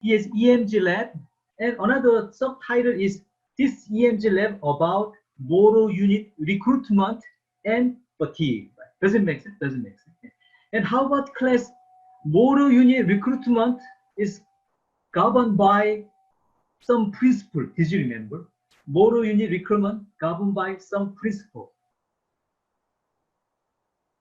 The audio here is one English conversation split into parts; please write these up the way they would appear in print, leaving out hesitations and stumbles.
Yes, EMG lab. And another subtitle is this EMG lab about motor unit recruitment and fatigue. Doesn't make sense? Doesn't make sense. And how about class motor unit recruitment is governed by some principle. Did you remember? Motor unit recruitment governed by some principle.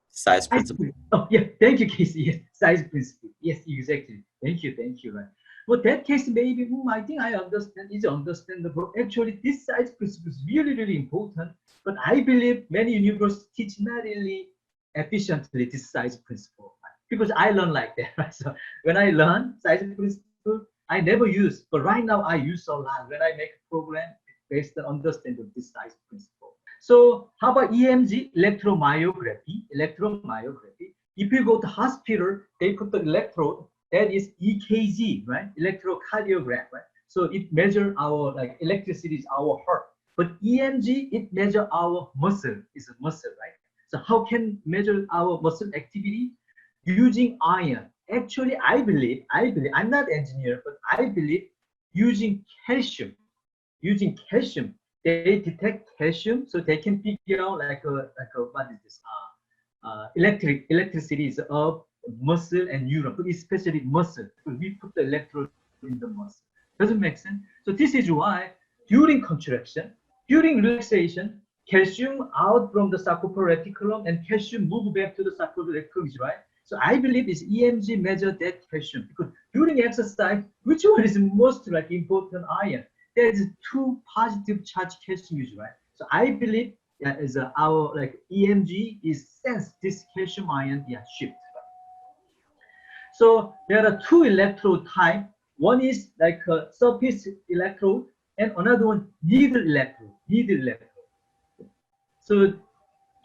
Size principle. Oh, yeah, thank you, Casey. Yes, size principle. Yes, exactly. Thank you. Right. Well, that case, maybe, I think I understand, is understandable. Actually, this size principle is really, really important. But I believe many universities teach not really efficiently this size principle. Right? Because I learn like that. Right? So when I learn size principle, I never use. But right now, I use a lot when I make a program based on understanding of this size principle. So how about EMG, electromyography? Electromyography. If you go to hospital, they put the electrode, that is EKG, right? Electrocardiograph, right? So it measures our, like, electricity is our heart. But EMG, it measures our muscle, is a muscle, right? So how can measure our muscle activity? Using iron. Actually, I'm not an engineer, but I believe using calcium, they detect calcium, so they can figure out what is this? Electricity of muscle and neuron, but especially muscle, because we put the electrode in the muscle. Doesn't make sense? So this is why during contraction, during relaxation, calcium out from the sarcopal reticulum and calcium move back to the sarcopal reticulum, right? So I believe is EMG measure that calcium because during exercise, which one is most like important ion? There is two positive charge calcium, right? So I believe is our like EMG is sense this calcium ion shift. So there are two electrode type. One is like a surface electrode, and another one needle electrode. Needle electrode. So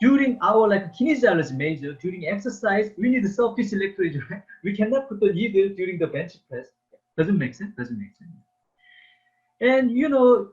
during our like kinesiology major, during exercise, we need the surface electrode. Right? We cannot put the needle during the bench press. Doesn't make sense. Doesn't make sense. And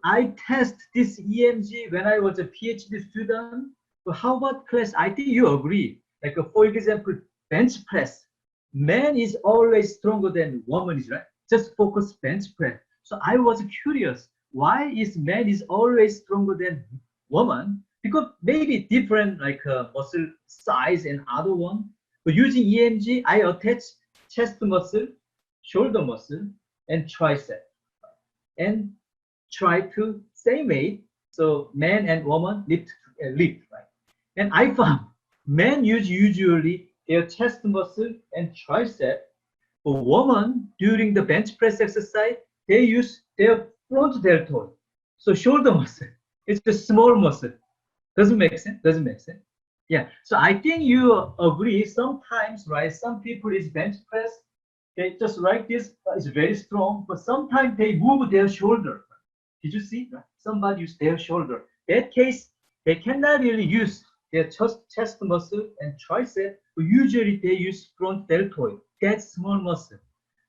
I test this EMG when I was a PhD student. So how about class? I think you agree. Like for example, bench press. Man is always stronger than woman is, right? Just focus bench press. So I was curious, why is man is always stronger than woman? Because maybe different like muscle size and other one. But using EMG, I attach chest muscle, shoulder muscle, and tricep and try to same weight. So man and woman lift, right? And I found men use usually their chest muscle and tricep. For women during the bench press exercise, they use their front deltoid. So shoulder muscle. It's a small muscle. Doesn't make sense. Doesn't make sense. Yeah. So I think you agree. Sometimes, right? Some people is bench press. They just like this. It's very strong, but sometimes they move their shoulder. Did you see? Somebody use their shoulder. That case, they cannot really use their chest muscle and tricep, but usually they use front deltoid, that small muscle.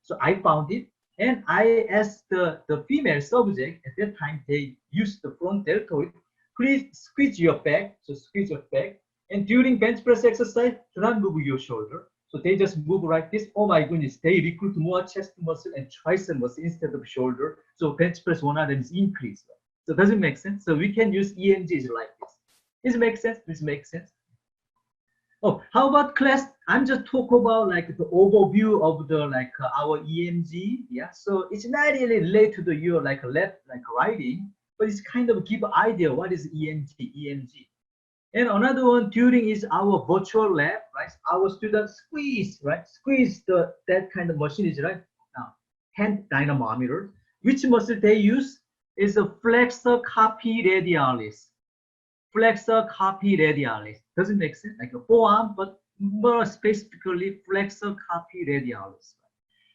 So I found it, and I asked the female subject, at that time they used the front deltoid, please squeeze your back, so squeeze your back, and during bench press exercise, do not move your shoulder. So they just move like this. Oh my goodness, they recruit more chest muscle and tricep muscle instead of shoulder. So bench press one of them is increased. So does it make sense? So we can use EMGs like this. Does it make sense? This makes sense. Oh, how about class? I'm just talk about like the overview of the like our EMG. Yeah. So it's not really related to the your like lab like writing, but it's kind of give idea what is EMG. EMG. And another one during is our virtual lab, right? Our students squeeze, right? Squeeze that kind of machine is right now. Hand dynamometer. Which muscle they use is a flexor carpi radialis. Flexor carpi radialis. Doesn't make sense like a forearm, but more specifically flexor carpi radialis.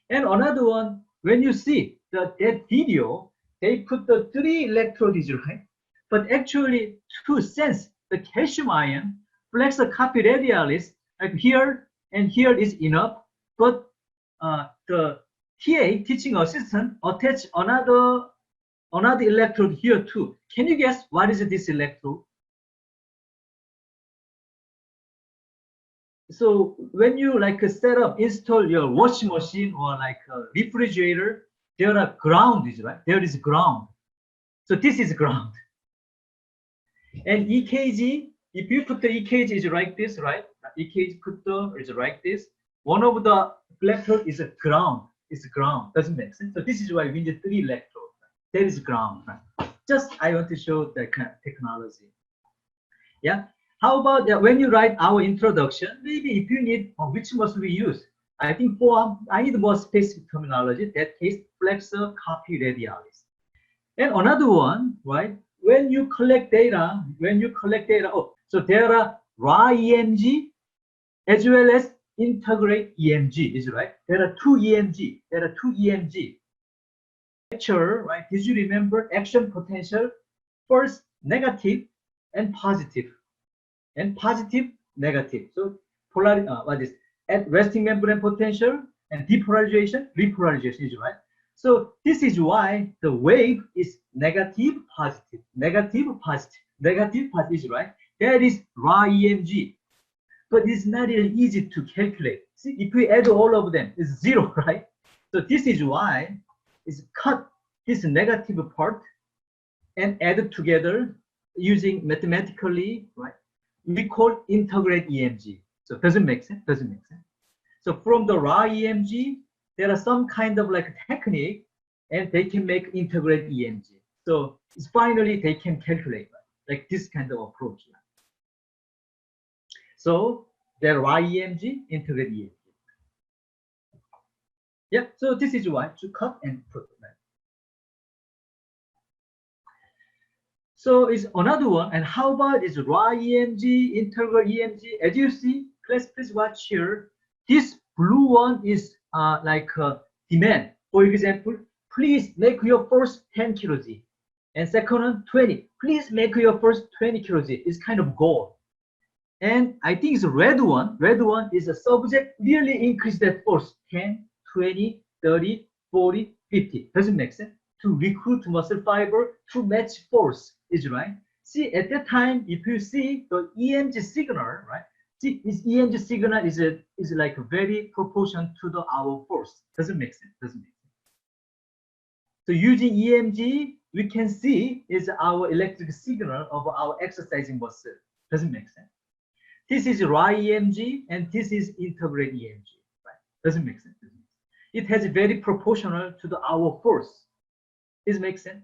And another one, when you see that video, they put the three electrodes, right? But actually, to sense the calcium ion, flexor carpi radialis, like here and here is enough, but the TA, teaching assistant, attach another electrode here too. Can you guess what is this electrode? So when you like set up, install your washing machine or like a refrigerator, there are ground, is right? There is ground. So this is ground. And EKG, if you put the EKG is like this, right? EKG put the is like this. One of the electrode is a ground. It's ground. Doesn't make sense. So this is why we need 3 electrodes. There is ground. Right? Just I want to show the kind of technology. Yeah. How about when you write our introduction? Maybe if you need which must we use? I think I need more specific terminology. That case, flexor, copy, radialis. And another one, right? When you collect data, so there are raw EMG as well as integrate EMG, is right? There are 2 EMG. Lecture, right? Did you remember action potential? First, negative and positive. Negative. So polarity, what is at resting membrane potential and depolarization, repolarization, is right? So this is why the wave is negative, positive, is right? That is raw EMG. But it's not really easy to calculate. See, if we add all of them, it's 0, right? So this is why it's cut this negative part and add it together using mathematically, right? We call integrate EMG. So it doesn't make sense. So from the raw EMG, there are some kind of like technique, and they can make integrate EMG. So it's finally they can calculate like this kind of approach. So there raw EMG, integrate EMG. Yeah. So this is why to cut and put. So it's another one. And how about is raw EMG, integral EMG? As you see, please watch here. This blue one is like demand. For example, please make your first 10 kg. And second one, 20. Please make your first 20 kg. It's kind of goal. And I think it's red one. Red one is a subject really increase that force. 10, 20, 30, 40, 50. Doesn't make sense. To recruit muscle fiber to match force, is right? See, at that time, if you see the EMG signal, right? See, this EMG signal is like very proportional to our force. Doesn't make sense. So using EMG, we can see is our electric signal of our exercising muscle. Doesn't make sense. This is raw EMG and this is integrate EMG. Right? Doesn't make sense. It has very proportional to our force. This makes sense.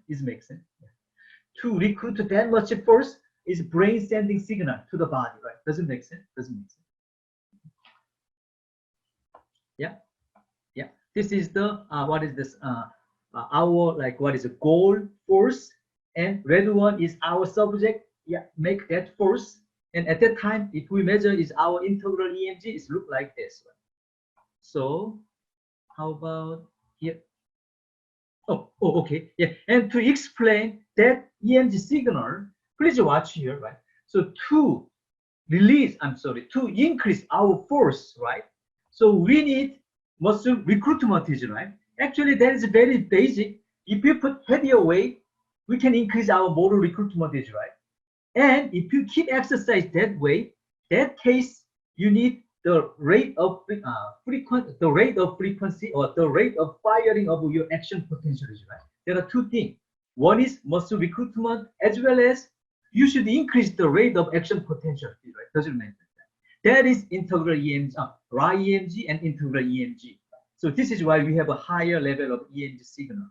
To recruit that much force is brain sending signal to the body, right? Doesn't make sense. Yeah. This is the what is this? Our like what is a goal force, and red one is our subject. Yeah, make that force. And at that time, if we measure is our integral EMG, it look like this. Right? So how about here? Oh, okay. Yeah. And to explain that EMG signal, please watch here, right? So to increase our force, right? So we need muscle recruitment, right? Actually, that is very basic. If you put heavier weight, we can increase our motor recruitment, right? And if you keep exercise that way, that case you need the rate of frequency or the rate of firing of your action potential, right? There are 2 things. One is muscle recruitment, as well as you should increase the rate of action potential, right? Doesn't make sense. That is integral EMG, raw EMG and integral EMG. So this is why we have a higher level of EMG signal.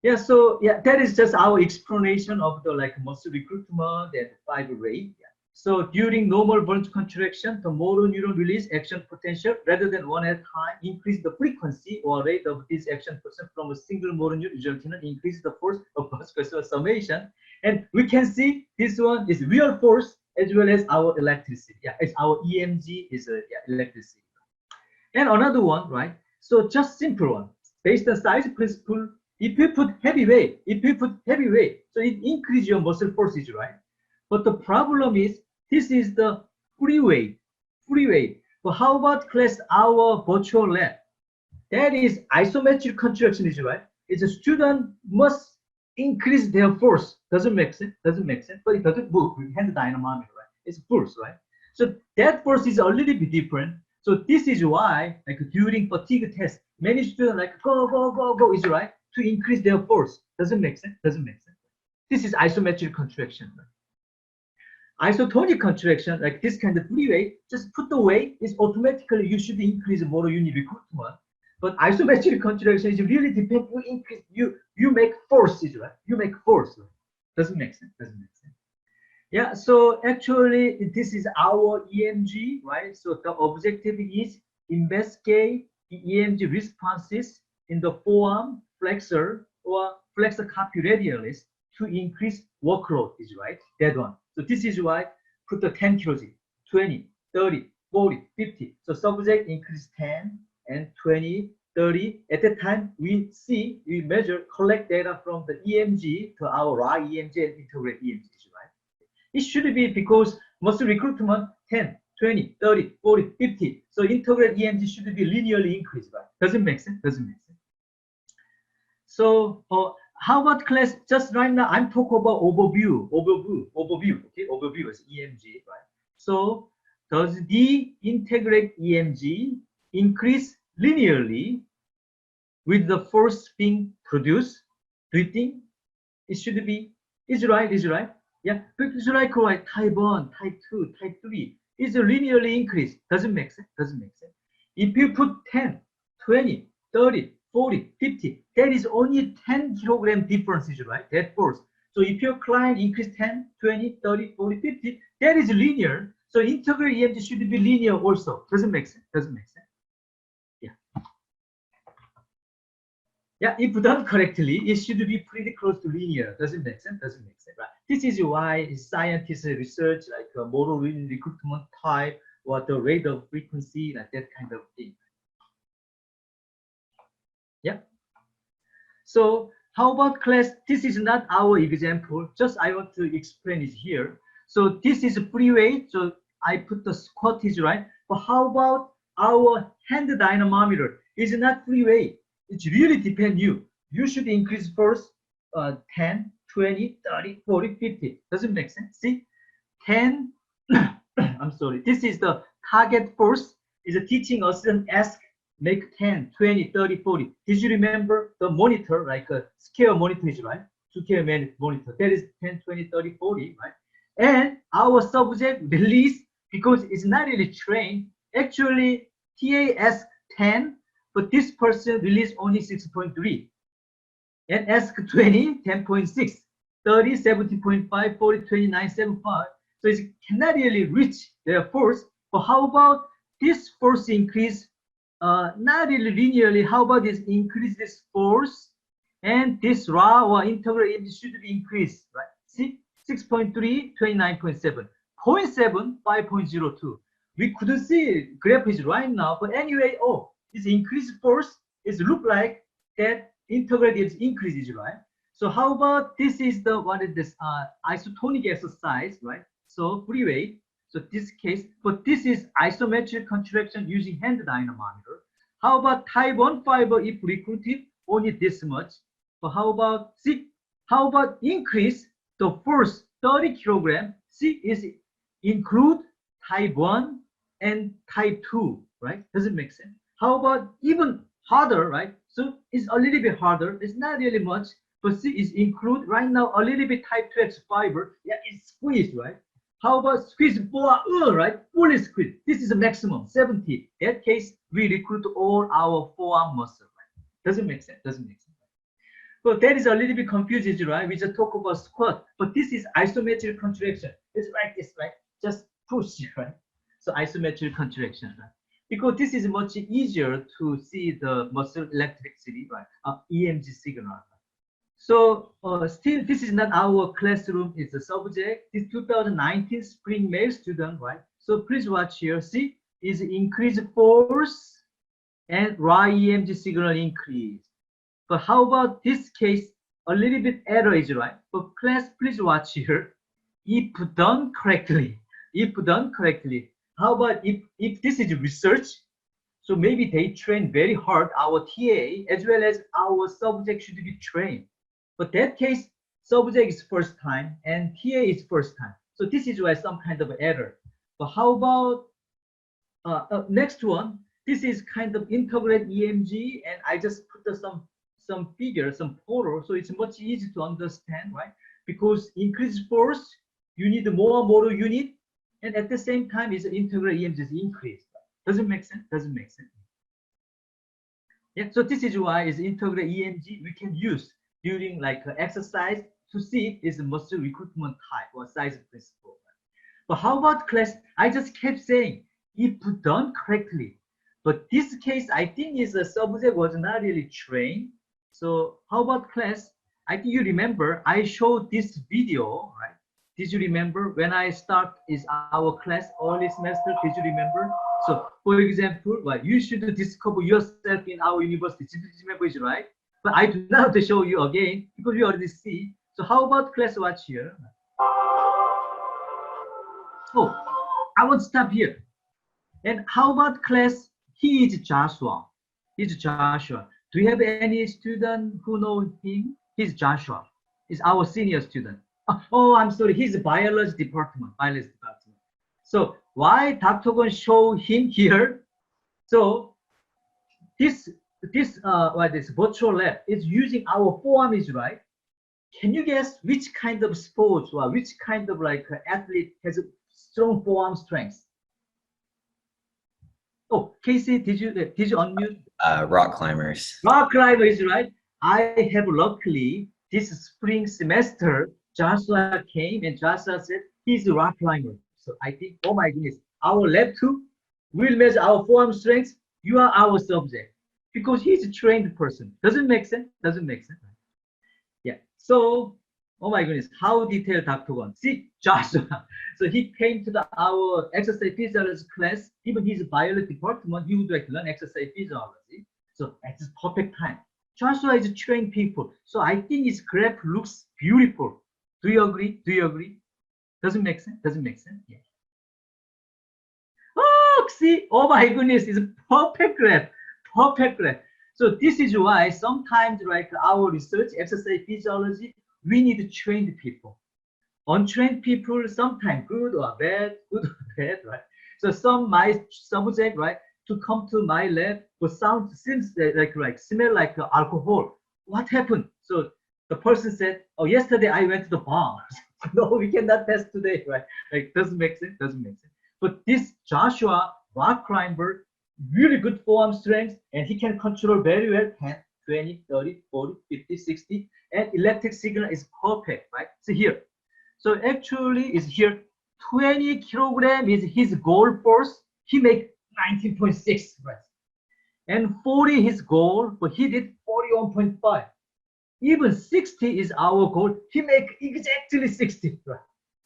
Yeah, so yeah, that is just our explanation of the like muscle recruitment and fiber rate. Yeah. So during normal volume contraction, the motor neuron release action potential rather than one at a time, increase the frequency or rate of this action potential from a single motor neuron, resulting in increase the force of muscular summation. And we can see this one is real force as well as our electricity. Yeah, it's our EMG is electricity. And another one, right? So just simple one, based on size principle. If you put heavy weight, so it increases your muscle forces, right? But the problem is, this is the free weight. But how about class our virtual lab? That is isometric contraction, is right? It's a student must increase their force. Doesn't make sense, but it doesn't move with hand dynamometer, right? It's force, right? So that force is a little bit different. So this is why, like during fatigue test, many students like go, go, go, go, is right, to increase their force. Doesn't make sense, doesn't make sense. This is isometric contraction. Isotonic contraction, like this kind of free weight, just put the weight, is automatically you should increase motor unit recruitment. But isometric contraction is really depend, you increase, you make force, is right? You make force. Right? Doesn't make sense, doesn't make sense. Yeah, so actually this is our EMG, right? So the objective is investigate the EMG responses in the forearm flexor or flexor carpi radialis to increase workload, is right? That one. So this is why put the 10 kg, 20, 30, 40, 50. So subject increase 10 and 20, 30. At that time, we measure, collect data from the EMG to our raw EMG and integrate EMG, right? It should be because muscle recruitment 10, 20, 30, 40, 50. So integrate EMG should be linearly increased, right? Doesn't make sense? Doesn't make sense. So how about class? Just right now, I'm talking about overview. Okay, overview is EMG, right? So does the integrate EMG increase linearly with the force being produced? Do you think it should be? Is right? Is right? Yeah, because like right, type 1, type 2, type 3 is a linearly increase. Doesn't make sense. Doesn't make sense. If you put 10, 20, 30, 40, 50, that is only 10 kilogram differences, right? That force. So if your client increase 10, 20, 30, 40, 50, that is linear. So integral EMG should be linear also. Doesn't make sense. Doesn't make sense. Yeah. Yeah, if done correctly, it should be pretty close to linear. Doesn't make sense. Doesn't make sense, right? This is why scientists research like motor recruitment type or the rate of frequency, like that kind of thing. Yeah. So how about class? This is not our example. Just I want to explain it here. So this is free weight. So I put the squat is right. But how about our hand dynamometer? It's not free weight. It really depends you. You should increase first 10, 20, 30, 40, 50. Doesn't make sense. See, 10. I'm sorry. This is the target force. Is a teaching assistant ask make 10, 20, 30, 40. Did you remember the monitor, like a scale monitor is right? 2K monitor. That is 10, 20, 30, 40, right? And our subject release, because it's not really trained, actually TA asked 10, but this person released only 6.3. And ask 20, 10.6, 30, 70.5, 40, 29.75. So it cannot really reach their force. But how about this force increase? Not really linearly. How about this increase this force and this raw or integral EMG should be increased, right? See, 6.3, 29.7, 0.7, 5.02. We couldn't see graph is right now, but anyway, oh, this increased force is look like that integral EMG increases, right? So how about this is the what is this isotonic exercise, right? So free weight. So this case, but this is isometric contraction using hand dynamometer. How about type 1 fiber if recruited only this much? But how about see? How about increase the force 30 kilogram? See, is include type 1 and type 2, right? Does it make sense? How about even harder, right? So it's a little bit harder. It's not really much, but see, it's include right now a little bit type 2X fiber. Yeah, it's squeezed, right? How about squeeze for right? Fully squeeze. This is a maximum 70. In that case, we recruit all our forearm muscle. Right? Doesn't make sense. Doesn't make sense. But that is a little bit confusing, right? We just talk about squat, but this is isometric contraction. It's like this, right? Just push, right? So isometric contraction, right? Because this is much easier to see the muscle electricity, right? EMG signal. Right? So still, this is not our classroom. It's a subject. This 2019 spring male student, right? So please watch here. See, is increased force and raw EMG signal increase. But how about this case? A little bit error is right. But class, please watch here. If done correctly, how about if this is research? So maybe they train very hard. Our TA as well as our subject should be trained. But that case, subject is first time and TA is first time. So this is why some kind of error. But how about next one? this is kind of integrated EMG, and I just put some figure, some photo, so it's much easier to understand, right? Because increased force, you need more motor unit, and at the same time, it's integrated EMG is increased. Doesn't make sense? Doesn't make sense. Yeah, so this is why is integrated EMG we can use during like exercise to see is muscle recruitment type or size principle. But how about class? I just kept saying if done correctly. But this case, I think is the subject was not really trained. So how about class? I think you remember I showed this video, right? Did you remember when I start is our class early semester? Did you remember? So for example, well, you should discover yourself in our university. Did you remember it, right? But I do not have to show you again because you already see. So how about class watch here? Oh, I won't stop here. And how about class? He is Joshua. He's Joshua. Do you have any student who know him? He's Joshua. He's our senior student. Oh, I'm sorry. He's biology department. Biology department. So why Dr. Gon show him here? So this virtual lab is using our forearms, right? Can you guess which kind of sports or which kind of like athlete has a strong forearm strength? Oh, Casey, did you unmute? Rock climbers. Rock climbers, right? I have luckily this spring semester, Joshua came and Joshua said he's a rock climber. So I think, oh my goodness, our lab 2 will measure our forearm strength. You are our subject because he's a trained person. Doesn't make sense? Doesn't make sense. Yeah. So, oh my goodness, how detailed Dr. Gon. See, Joshua. So he came to our exercise physiology class. Even his biology department, he would like to learn exercise physiology. So at this perfect time. Joshua is a trained people. So I think his graph looks beautiful. Do you agree? Do you agree? Doesn't make sense? Doesn't make sense? Yeah. Oh, see, oh my goodness, it's a perfect graph. Perfect graph. So this is why sometimes like our research, exercise physiology, we need trained people. Untrained people sometimes good or bad, right? So some my subject, right, to come to my lab, but seems like smell like alcohol. What happened? So the person said, "Oh, yesterday I went to the bar." No, we cannot test today, right? Like doesn't make sense. Doesn't make sense. But this Joshua rock climber, really good forearm strength, and he can control very well 10, 20, 30, 40, 50, 60, and electric signal is perfect, right? So here. So actually is here 20 kilogram is his goal force. He make 19.6, right? And 40 his goal, but he did 41.5. Even 60 is our goal. He make exactly 60, right?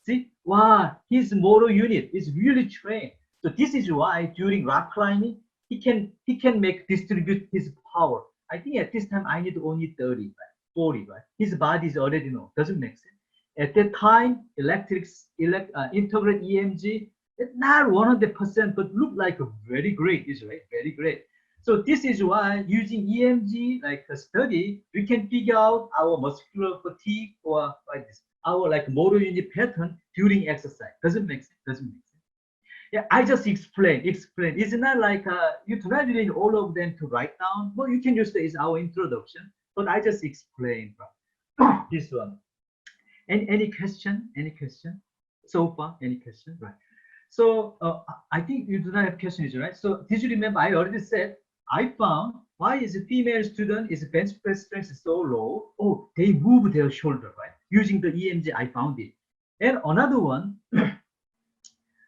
See, wow, his motor unit is really trained. So this is why during rock climbing, he can distribute his power. I think at this time I need only 30, right? 40, right? His body is already know. Doesn't make sense. At that time, integrated EMG, it's not 100%, but look like a very great, is right? Very great. So this is why using EMG like a study, we can figure out our muscular fatigue or like this, our like motor unit pattern during exercise. Doesn't make sense. Doesn't make sense. Yeah, I just explain. It's not like you do not need all of them to write down. But you can use it as our introduction. But I just explain this one. Any question? Any question so far? Any question? Right. So I think you do not have questions, right? So did you remember? I already said I found why is a female student is bench press strength so low? Oh, they move their shoulder, right? Using the EMG, I found it. And another one,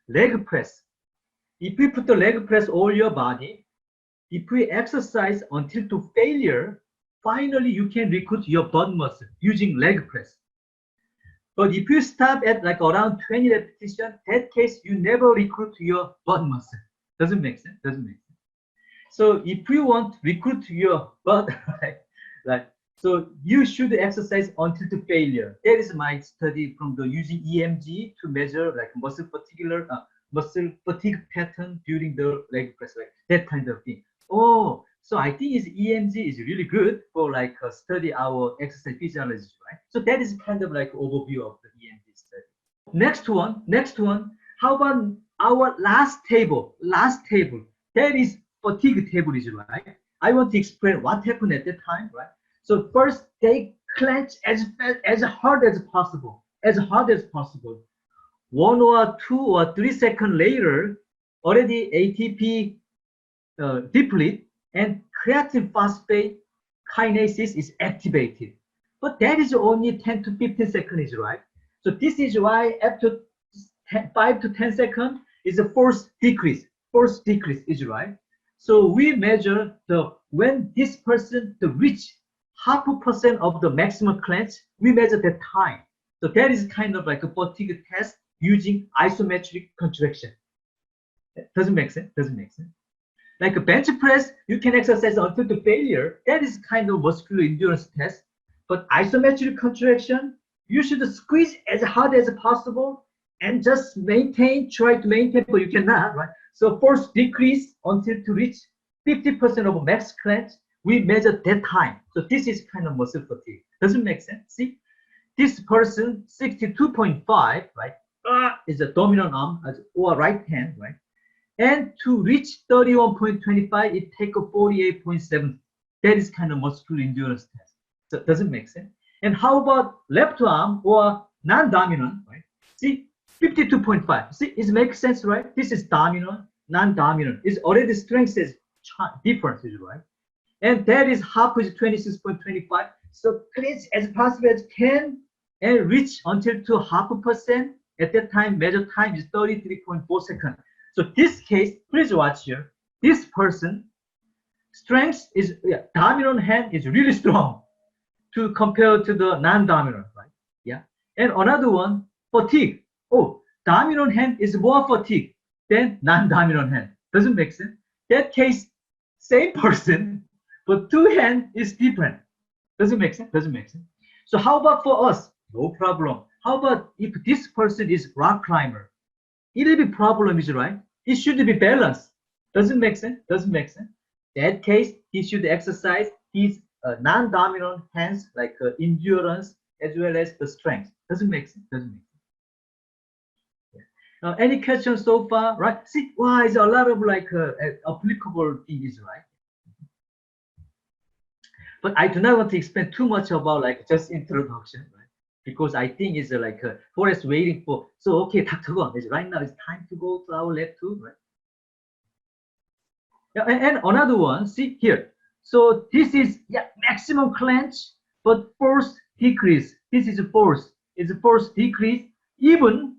leg press. If we put the leg press all your body, if we exercise until to failure, finally you can recruit your butt muscle using leg press. But if you stop at like around 20 repetitions, that case you never recruit your butt muscle. Doesn't make sense. Doesn't make sense. So if you want to recruit your butt, right, so you should exercise until to failure. That is my study from the using EMG to measure like muscle fatigue pattern during the leg press, like that kind of thing. Oh, so I think is EMG is really good for like study our exercise physiology, right? So that is kind of like overview of the EMG study. Next one. How about our last table? That is fatigue table is right. I want to explain what happened at that time, right? So first they clench as hard as possible, as hard as possible. 1 or 2 or 3 seconds later, already ATP deplete and creatine phosphate kinases is activated. But that is only 10 to 15 seconds, right? So this is why after 5 to 10 seconds is a force decrease. Force decrease is right. So we measure the when this person to reach 0.5% of the maximum clench, we measure the time. So that is kind of like a fatigue test using isometric contraction. Doesn't make sense? Doesn't make sense? Like a bench press, you can exercise until the failure. That is kind of muscular endurance test. But isometric contraction, you should squeeze as hard as possible and just maintain, try to maintain, but you cannot, right? So force decrease until to reach 50% of max clench, we measure that time. So this is kind of muscle fatigue. Doesn't make sense? See, this person 62.5, right? Is a dominant arm or right hand, right? And to reach 31.25, it takes a 48.7. That is kind of muscular endurance test. So does it make sense? And how about left arm or non-dominant, right? See, 52.5. See, it makes sense, right? This is dominant, non-dominant. It's already strength is differences, right? And that is half is 26.25. So clench as possible as can and reach until to 0.5%. At that time, measured time is 33.4 seconds. So this case, please watch here. This person, strength is, dominant hand is really strong to compare to the non-dominant, right? Yeah. And another one, fatigue. Oh, dominant hand is more fatigue than non-dominant hand. Doesn't make sense? That case, same person, but two hand is different. Doesn't make sense? Doesn't make sense. So how about for us? No problem. How about if this person is rock climber? It'll be problem is right. It should be balanced. Doesn't make sense. Doesn't make sense. That case, he should exercise his non-dominant hands like endurance as well as the strength. Doesn't make sense. Doesn't make sense. Yeah. Any questions so far? Right? See, wow, it's a lot of like applicable things, right? But I do not want to explain too much about like just introduction, right? Because I think it's like Forrest waiting for. So okay, Dr. Gon, right now it's time to go to our lab 2, right? Yeah, and another one, see here. So this is maximum clench, but force decrease. This is a force. It's a force decrease. Even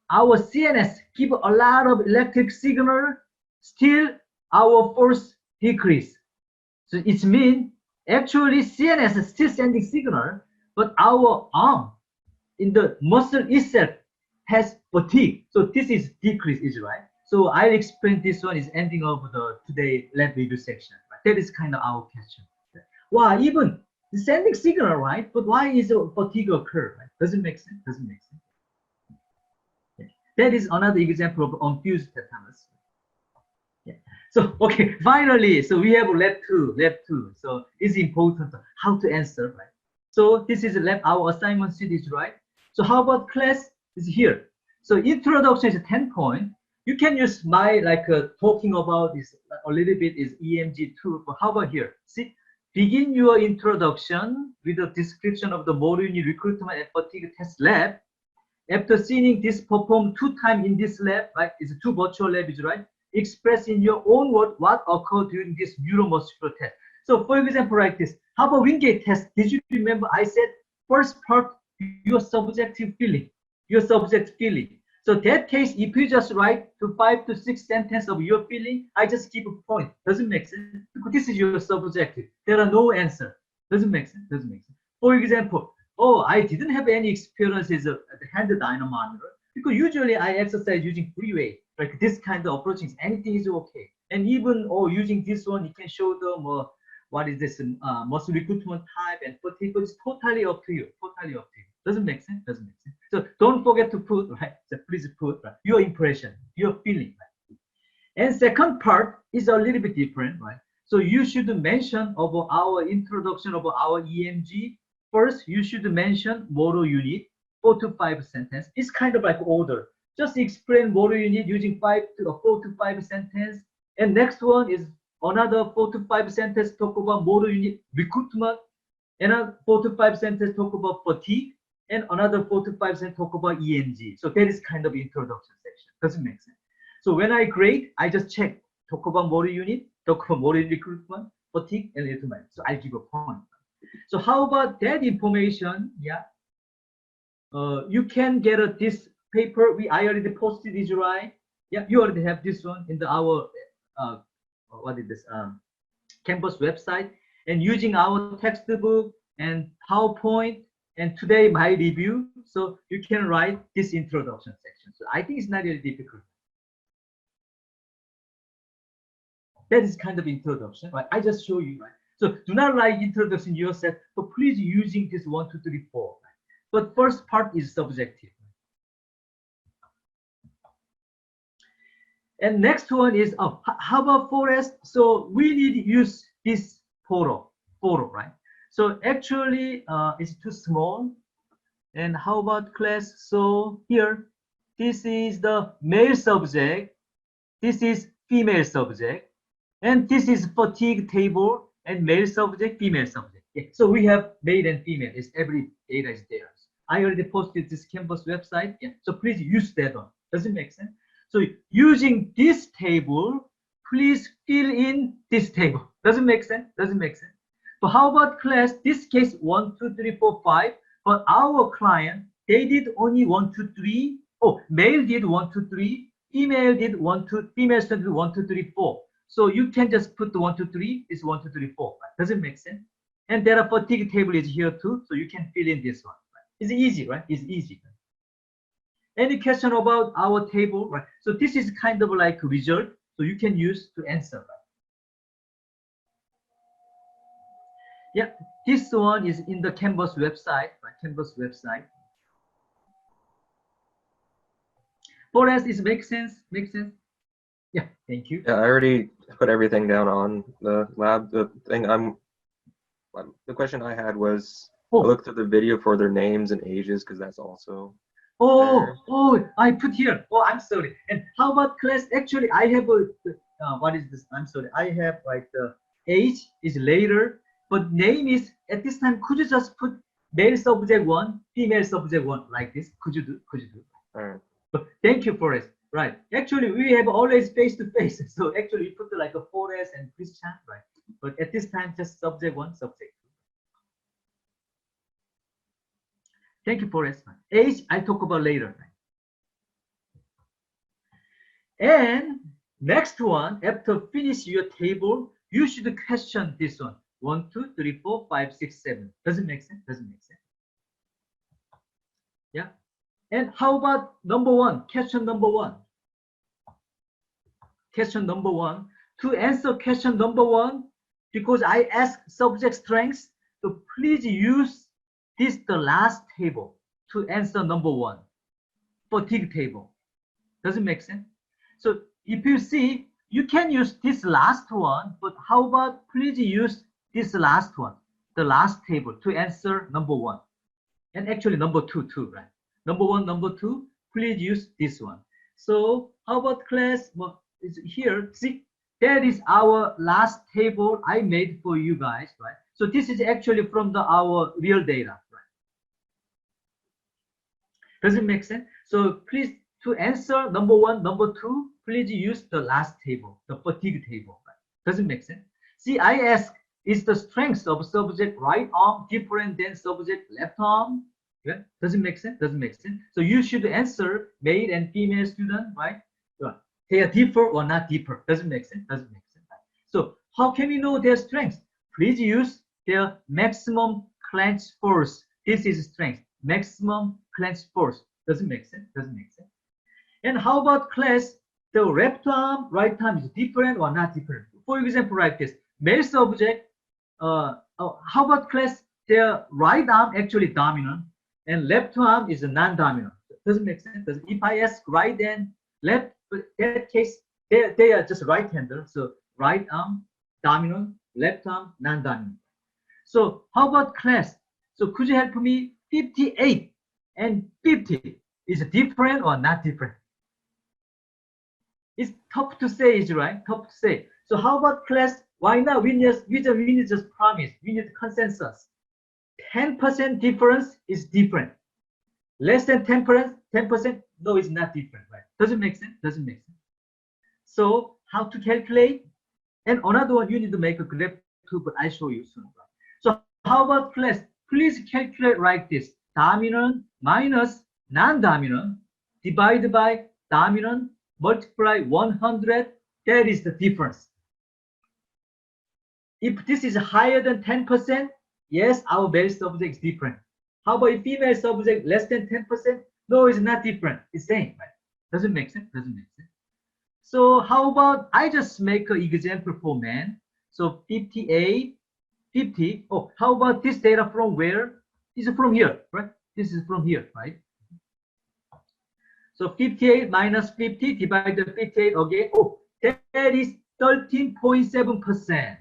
our CNS give a lot of electric signal, still our force decrease. So it means actually CNS is still sending signal, but our arm in the muscle itself has fatigue. So this is decrease, is right? So I'll explain this one is ending of the today lab review section. Right? That is kind of our question. Why even the sending signal, right? But why is a fatigue occur? Right? Doesn't make sense. Doesn't make sense. Yeah. That is another example of unfused tetanus. Yeah. So okay, finally, so we have lab 2, lab 2. So it's important how to answer, right? So this is lab, our assignment sheet is right. So how about class is here. So introduction is 10 point. You can use my like talking about this a little bit is EMG tool. But how about here? See, begin your introduction with a description of the motor unit recruitment and fatigue test lab. After seeing this performed 2 times in this lab, right? It's 2 virtual labs, right? Express in your own word what occurred during this neuromuscular test. So for example, like this, how about Wingate test? Did you remember I said first part, your subjective feeling, your subjective feeling. So that case, if you just write to 5 to 6 sentences of your feeling, I just give a point. Doesn't make sense because this is your subjective. There are no answer. Doesn't make sense. Doesn't make sense. For example, oh, I didn't have any experiences of the hand dynamometer because usually I exercise using free weight. Like this kind of approaching, anything is okay. And even using this one, you can show them what is this muscle recruitment type and fatigue. It's totally up to you. Totally up to you. Doesn't make sense. Doesn't make sense. So don't forget to put right. So please put right, your impression, your feeling. Right? And second part is a little bit different, right? So you should mention about our introduction of our EMG. First, you should mention motor unit, 4 to 5 sentences. It's kind of like order. Just explain motor unit using 4 to 5 sentences. And next one is Another 4 to 5 sentences talk about motor unit recruitment. Another 4 to 5 sentences talk about fatigue. And another 4 to 5 sentences talk about EMG. So that is kind of introduction section. Doesn't make sense. So when I grade, I just check, talk about motor unit, talk about motor unit recruitment, fatigue, and little mind. So I give a point. So how about that information? Yeah. You can get this paper. I already posted this, right? Yeah, you already have this one in our what is this campus website, and using our textbook and PowerPoint and today my review, so you can write this introduction section. So I think it's not really difficult. That is kind of introduction, right? I just show you, right? So do not write introduction yourself, but please using this 1, 2, 3, 4. Right? But first part is subjective. And next one is how about forest? So we need to use this photo, right? So actually it's too small. And how about class? So here, this is the male subject, this is female subject, and this is fatigue table and male subject, female subject. Yeah. So we have male and female. It's every data is there. I already posted this campus website. Yeah. So please use that one. Does it make sense? So using this table, please fill in this table. Does it make sense? Does it make sense? But how about class? This case 1, 2, 3, 4, 5. But our client, they did only 1, 2, 3. Oh, male did 1, 2, 3. Female did 1, 2. Female did 1, 2, 3, 4. So you can just put the 1, 2, 3. It's 1, 2, 3, 4. Right? Does it make sense? And there are fatigue table is here too, so you can fill in this one. Right? It's easy, right? It's easy. Any question about our table, right? So this is kind of like a result, so you can use to answer, right? Yeah, this one is in the Canvas website, right? Canvas website. Forest is make sense? Make sense? Yeah, thank you. Yeah, I already put everything down on the lab. The question I had was, I looked at the video for their names and ages because that's also. I put here. Oh, I'm sorry. And how about class? Actually, I have a what is this? I'm sorry. I have like the age is later, but name is at this time. Could you just put male subject 1, female subject 1 like this? Could you do? Could you do? All right. But thank you, Forrest. Right. Actually, we have always face to face. So actually, you put like a Forrest and Christian, right? But at this time, just subject 1, subject 2. Thank you, Forrest. Age, I talk about later. And next one, after finish your table, you should question this one. 1, 2, 3, 4, 5, 6, 7. Does it make sense? Doesn't make sense. Yeah. And how about number 1? Question number 1. Question number 1. To answer question number 1, because I ask subject strengths, so please use this the last table to answer number 1. Fatigue table. Does it make sense? So if you see, you can use this last one, but how about please use this last one, the last table to answer number 1. And actually number 2 too, right? Number 1, number 2, please use this one. So how about class? Well, it's here. See, that is our last table I made for you guys, right? So this is actually from our real data, right? Does it make sense? So please, to answer number 1, number 2, please use the last table, the fatigue table. Right? Does it make sense? See, I ask, is the strength of subject right arm different than subject left arm? Yeah? Does it make sense? Doesn't make sense. So you should answer male and female student, right? They are differ or not differ. Doesn't make sense. Doesn't make sense. Right? So how can we know their strength? Please use their maximum clench force. This is strength. Maximum clench force. Doesn't make sense. Doesn't make sense. And how about class? The left arm, right arm is different or not different? For example, like this. Male subject. How about class? Their right arm actually dominant, and left arm is a non-dominant. Doesn't make sense. If I ask right and left, but in that case, they are just right-hander. So right arm dominant, left arm non-dominant. So how about class? So could you help me? 58 and 50 is different or not different? It's tough to say, is right? Tough to say. So how about class? Why not? We need just promise. We need consensus. 10% difference is different. Less than 10%, no, it's not different, right? Doesn't make sense. Doesn't make sense. So how to calculate? And another one, you need to make a graph too, but I show you soon. Right? So how about class? Please calculate like this: dominant minus non-dominant divided by dominant multiply 100. That is the difference. If this is higher than 10%, yes, our male subject is different. How about if female subject less than 10%? No, it's not different. It's same. Right? Doesn't make sense. Doesn't make sense. So how about I just make an example for men. So 58, 50. Oh, how about this data from where? This is from here, right? This is from here, right? So 58 minus 50 divided by 58 again. Oh, that is 13.7%.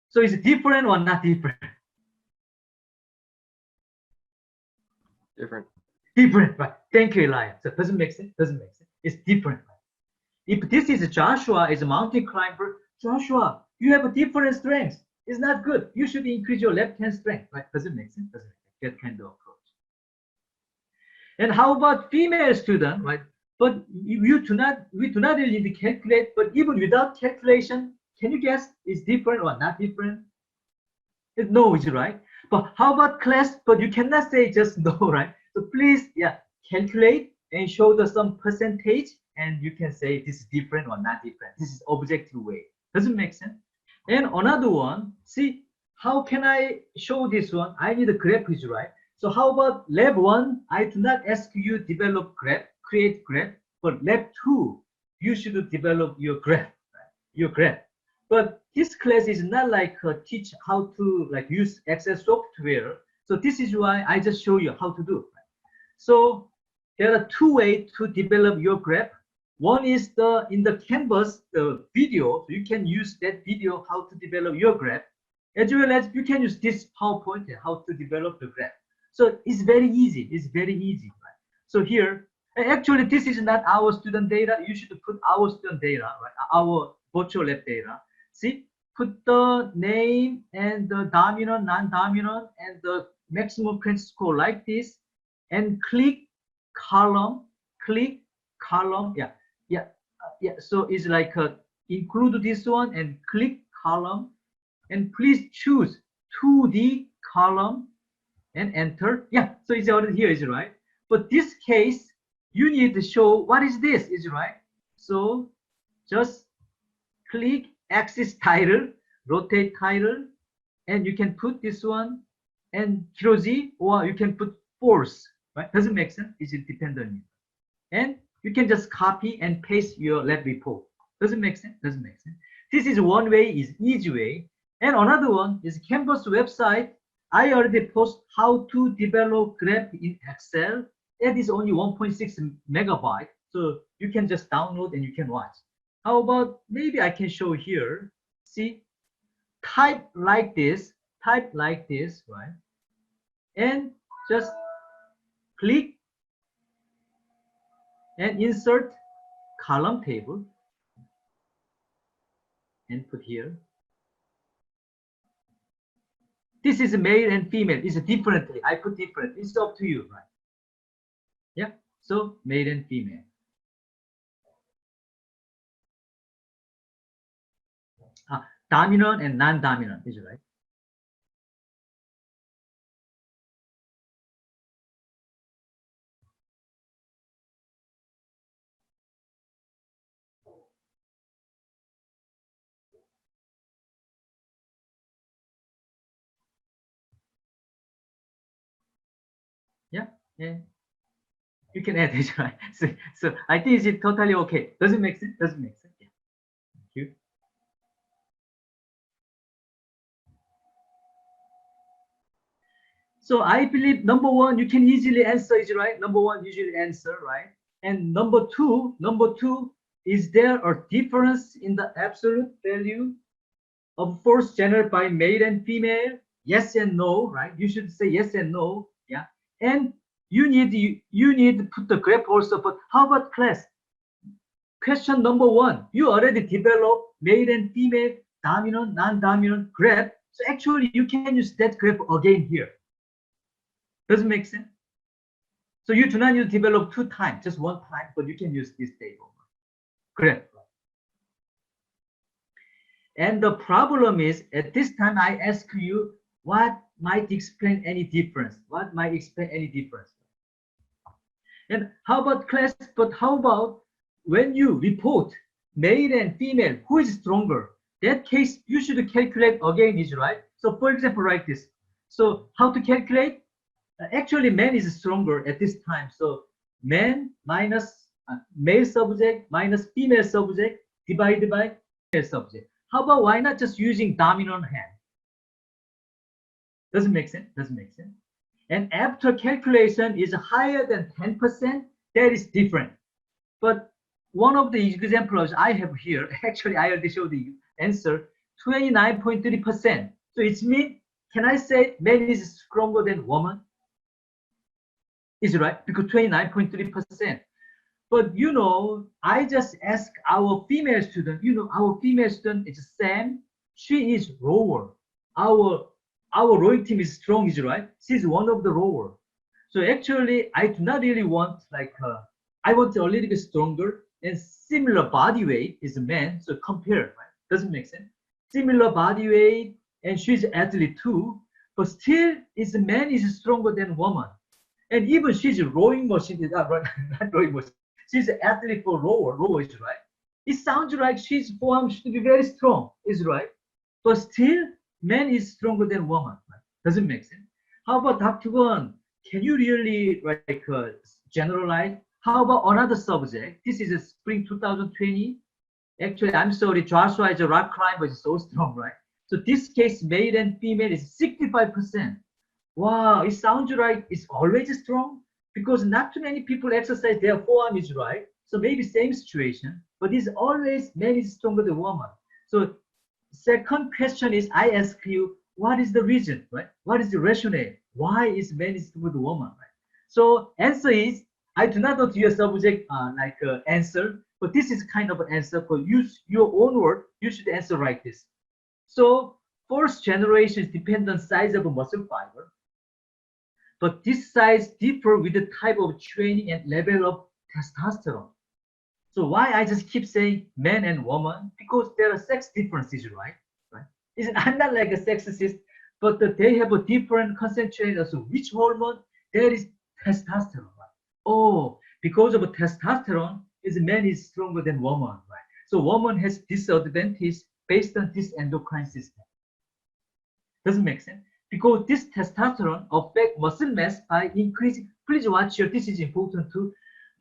So is it different or not different? Different. Different, right? Thank you, Elijah. So it doesn't make sense. Doesn't make sense. It's different. Right? If this is Joshua, is a mountain climber, Joshua, you have a different strength. It's not good. You should increase your left hand strength, right? Doesn't make sense. Doesn't make sense. That kind of approach. And how about female student, right? But we do not really need to calculate. But even without calculation, can you guess it's different or not different? No, is right. But how about class? But you cannot say just no, right? So please, yeah, calculate and show the some percentage, and you can say this is different or not different. This is objective way. Doesn't make sense. And another one, see, how can I show this one? I need a graph, is right. So how about lab 1? I do not ask you develop graph, create graph, but lab 2, you should develop your graph, right? Your graph. But this class is not like teach how to like use Excel software. So this is why I just show you how to do. Right? So there are two ways to develop your graph. One is in the Canvas video. So you can use that video how to develop your graph, as well as you can use this PowerPoint how to develop the graph. So it's very easy. It's very easy. Right? So here, actually, this is not our student data. You should put our student data, right? Our virtual lab data. See, put the name and the dominant, non-dominant, and the maximum credit score like this, and click column, yeah. So it's like include this one and click column, and please choose 2D column and enter. Yeah, so it's already here, is right? But this case, you need to show what is this, is right? So just click axis title, rotate title, and you can put this one and Control Z, or you can put force, right? Doesn't make sense. It depends on you. And you can just copy and paste your lab report. Doesn't make sense. Doesn't make sense. This is one way, is easy way. And another one is Canvas website. I already post how to develop graph in Excel. That is only 1.6 megabyte. So you can just download and you can watch. How about maybe I can show here. See, type like this, right? And just click and insert column table and put here. This is male and female. It's differently. I put different. It's up to you, right? Yeah. So male and female. Dominant and non-dominant, is right? Yeah. And you can add this, right? So I think it's totally okay. Does it make sense? Doesn't make sense. Yeah. Thank you. So I believe number one, you can easily answer, is right? Number one, usually answer, right? And number two, is there a difference in the absolute value of force generated by male and female? Yes and no, right? You should say yes and no, yeah. And you need to put the graph also, but how about class? question number one, you already developed male and female, dominant, non-dominant graph. So actually, you can use that graph again here. Doesn't make sense? So you do not need to develop 2 times, just 1 time, but you can use this table. Graph. And the problem is, at this time, I ask you, what might explain any difference? What might explain any difference? And how about class? But how about when you report male and female, who is stronger? That case, you should calculate again, is right? So for example, like this. So how to calculate? Actually, man is stronger at this time. So man minus male subject minus female subject divided by male subject. How about why not just using dominant hand? Doesn't make sense. Doesn't make sense. And after calculation is higher than 10%, that is different. But one of the examples I have here, actually I already showed the answer, 29.3%. So it's mean, can I say man is stronger than woman? Is right? Because 29.3%. But you know, I just ask our female student, you know, our female student is Sam, she is rower. Our rowing team is strong, is right? She's one of the rower. So actually, I do not really want like I want a little bit stronger and similar body weight is a man. So compare, right? Doesn't make sense. Similar body weight and she's athlete too, but still is a man is stronger than woman. And even she's a rowing machine, not rowing machine. She's an athlete for rower is right. It sounds like she's forearm should be very strong, is right? But still, man is stronger than woman. Right? Doesn't make sense. How about Dr. Gon? Can you really like generalize? How about another subject? This is a spring 2020. Actually, I'm sorry, Joshua is a rock climber, is so strong, right? So this case, male and female is 65%. Wow, it sounds like it's always strong because not too many people exercise their forearm is right. So maybe same situation, but it's always man is stronger than woman. So second question is I ask you, what is the reason, right? What is the rationale? Why is man is stronger than woman, right? So answer is, I do not know to your subject answer, but this is kind of an answer. For use your own word, you should answer like this. So first generation depends on size of a muscle fiber. But this size differ with the type of training and level of testosterone. So why I just keep saying man and woman? Because there are sex differences, right? I'm not like a sexist, but they have a different concentration of which hormone? There is testosterone. Right? Oh, because of testosterone, man is stronger than woman, right? So woman has disadvantage based on this endocrine system. Doesn't make sense? Because this testosterone affects muscle mass by increasing, please watch here, this is important too,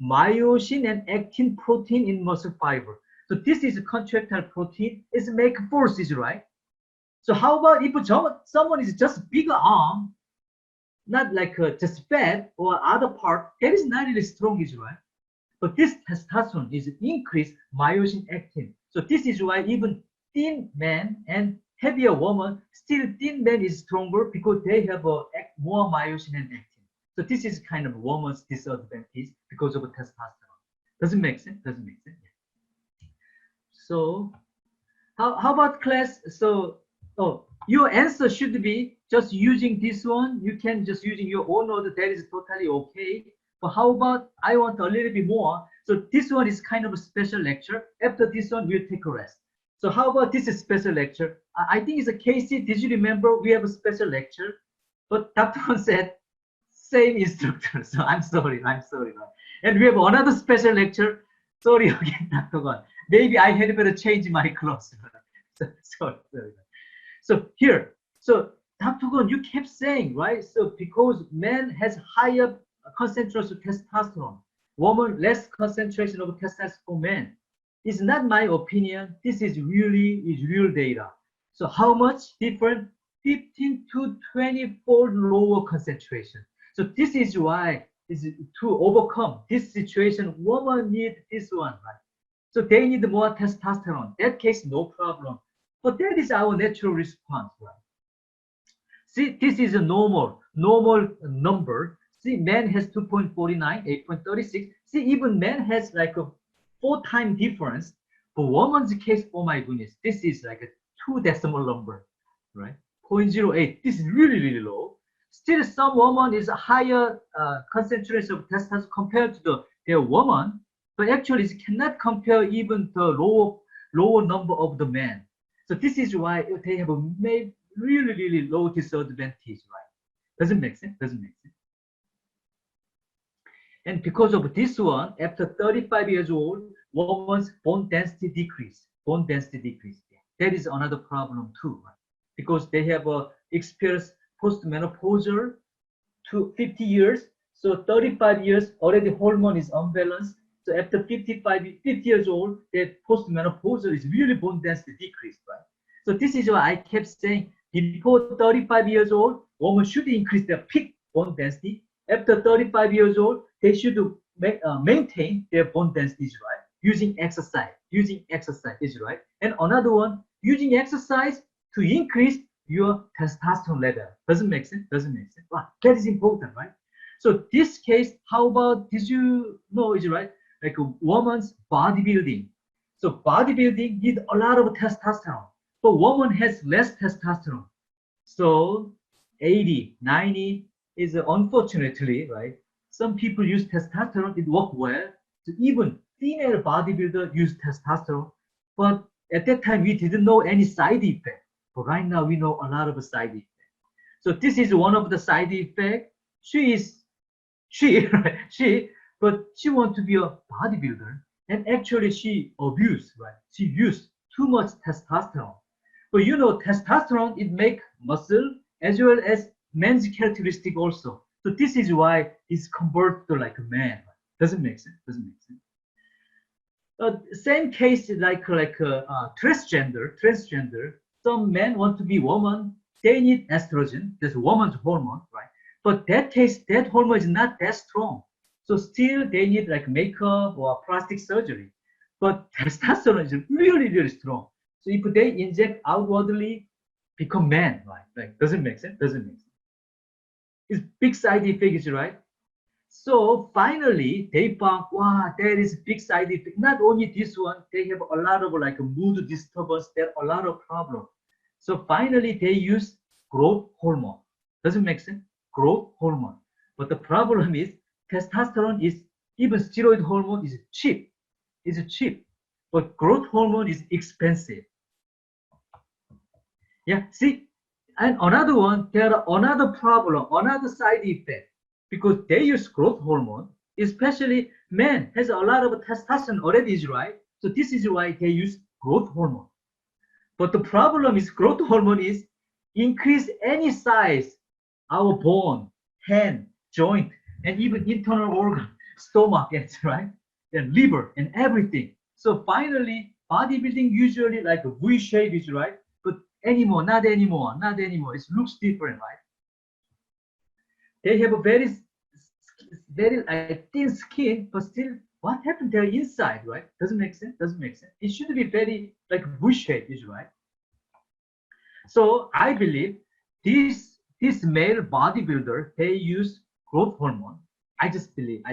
myosin and actin protein in muscle fiber. So this is a contractile protein, it's make forces, right? So how about if someone is just bigger arm, not like just fat or other part, that is not really strong, is right? But this testosterone is increased myosin actin. So this is why even thin man and heavier woman, still thin man is stronger because they have more myosin and actin. So this is kind of woman's disadvantage because of testosterone. Doesn't make sense? Doesn't make sense. So how about class? So your answer should be just using this one. You can just using your own order. That is totally okay. But how about I want a little bit more? So this one is kind of a special lecture. After this one, we'll take a rest. So how about this is special lecture? I think it's a Casey. Did you remember we have a special lecture? But Dr. Won said same instructor. So I'm sorry. And we have another special lecture. Sorry again, Dr. Won. Maybe I had better change my clothes. sorry. So here, so Dr. Gon, you kept saying, right? So because man has higher concentration of testosterone, woman less concentration of testosterone for men. It's not my opinion. This is real data. So how much different? 15 to 20-fold lower concentration. So this is why is to overcome this situation, women need this one, right? So they need more testosterone. That case, no problem. But that is our natural response, right? See, this is a normal number. See, man has 2.49, 8.36. See, even man has like a 4-time difference. For woman's case, oh my goodness, this is like a 2 decimal number, right? 0.08. This is really, really low. Still, some woman is a higher concentration of testosterone compared to their woman, but actually it cannot compare even the lower number of the men. So this is why they have a really, really low disadvantage, right? Doesn't make sense. Doesn't make sense. And because of this one, after 35 years old, woman's bone density decrease. Bone density decrease. That is another problem too, right? Because they have experienced postmenopausal to 50 years. So 35 years already hormone is unbalanced. So after 50 years old, that postmenopausal is really bone density decrease, right? So this is why I kept saying before 35 years old, women should increase their peak bone density. After 35 years old, they should maintain their bone density, right? Using exercise is right. And another one, using exercise to increase your testosterone level. Doesn't make sense? Doesn't make sense. Wow, that is important, right? So this case, how about, did you know, is right? Like a woman's bodybuilding. So bodybuilding needs a lot of testosterone, but woman has less testosterone. So 80, 90 is unfortunately, right? Some people use testosterone, it works well. So even female bodybuilder use testosterone, but at that time we didn't know any side effect. But right now we know a lot of side effects. So this is one of the side effects. Right? But she wants to be a bodybuilder, and actually she abused, right? She used too much testosterone. But you know, testosterone it make muscle as well as men's characteristic also. So this is why it's converted to like a man. Doesn't make sense. Doesn't make sense. Same case like transgender. Some men want to be woman. They need estrogen. That's woman's hormone, right? But that case, that hormone is not that strong. So still they need like makeup or plastic surgery. But testosterone is really, really strong. So if they inject outwardly, become man, right? Like doesn't make sense. Doesn't make sense. It's big side effects, right? So finally, they found, wow, there is big side effect. Not only this one, they have a lot of like mood disturbance. There are a lot of problems. So finally, they use growth hormone. Doesn't make sense? Growth hormone. But the problem is testosterone is, even steroid hormone is cheap. It's cheap. But growth hormone is expensive. Yeah, see? And another one, there are another problem, another side effect. Because they use growth hormone, especially men has a lot of testosterone already, is right? So this is why they use growth hormone. But the problem is growth hormone is increase any size, our bone, hand, joint, and even internal organ, stomach, right? And liver and everything. So finally, bodybuilding usually like a V shape is right, but anymore, not anymore. It looks different, right? They have a very thin skin, but still, what happened there inside, right? Doesn't make sense. Doesn't make sense. It should be very like V-shaped, is right. So I believe this male bodybuilder, they use growth hormone. I just believe,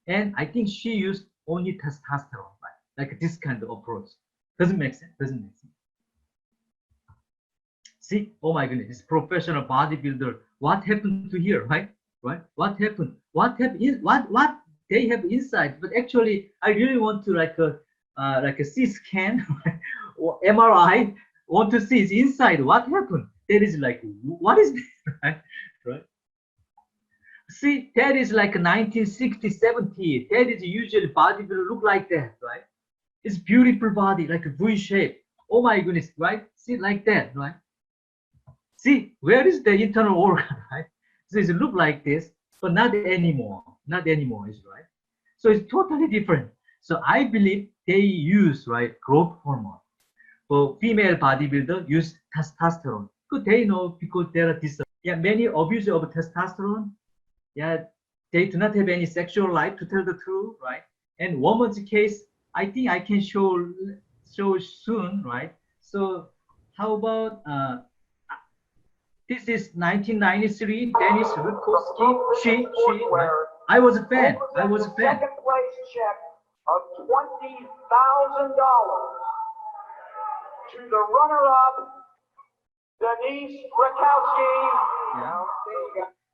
and I think she used only testosterone, right? Like this kind of approach. Doesn't make sense. Doesn't make sense. See, oh my goodness, this professional bodybuilder. What happened to here, right? Right? What happened? What happened? What they have inside? But actually, I really want to like a CT scan or MRI. Want to see his inside. What happened? There is like, what is that? Right? Right? See, that is like 1960, 70. That is usually bodybuilder look like that, right? It's beautiful body, like a V shape. Oh my goodness, right? See, like that, right? See, where is the internal organ, right? So it look like this, but not anymore. Not anymore, is right. So it's totally different. So I believe they use right growth hormone. For female bodybuilder, use testosterone. Because they know because there are this. Yeah, many abuse of testosterone. Yeah, they do not have any sexual life to tell the truth, right? And woman's case, I think I can show soon, right? So how about this is 1993, Dennis Rutkowski. She, right? I was a fan. of $20,000 to the runner-up, Denise Rakowski. Yeah.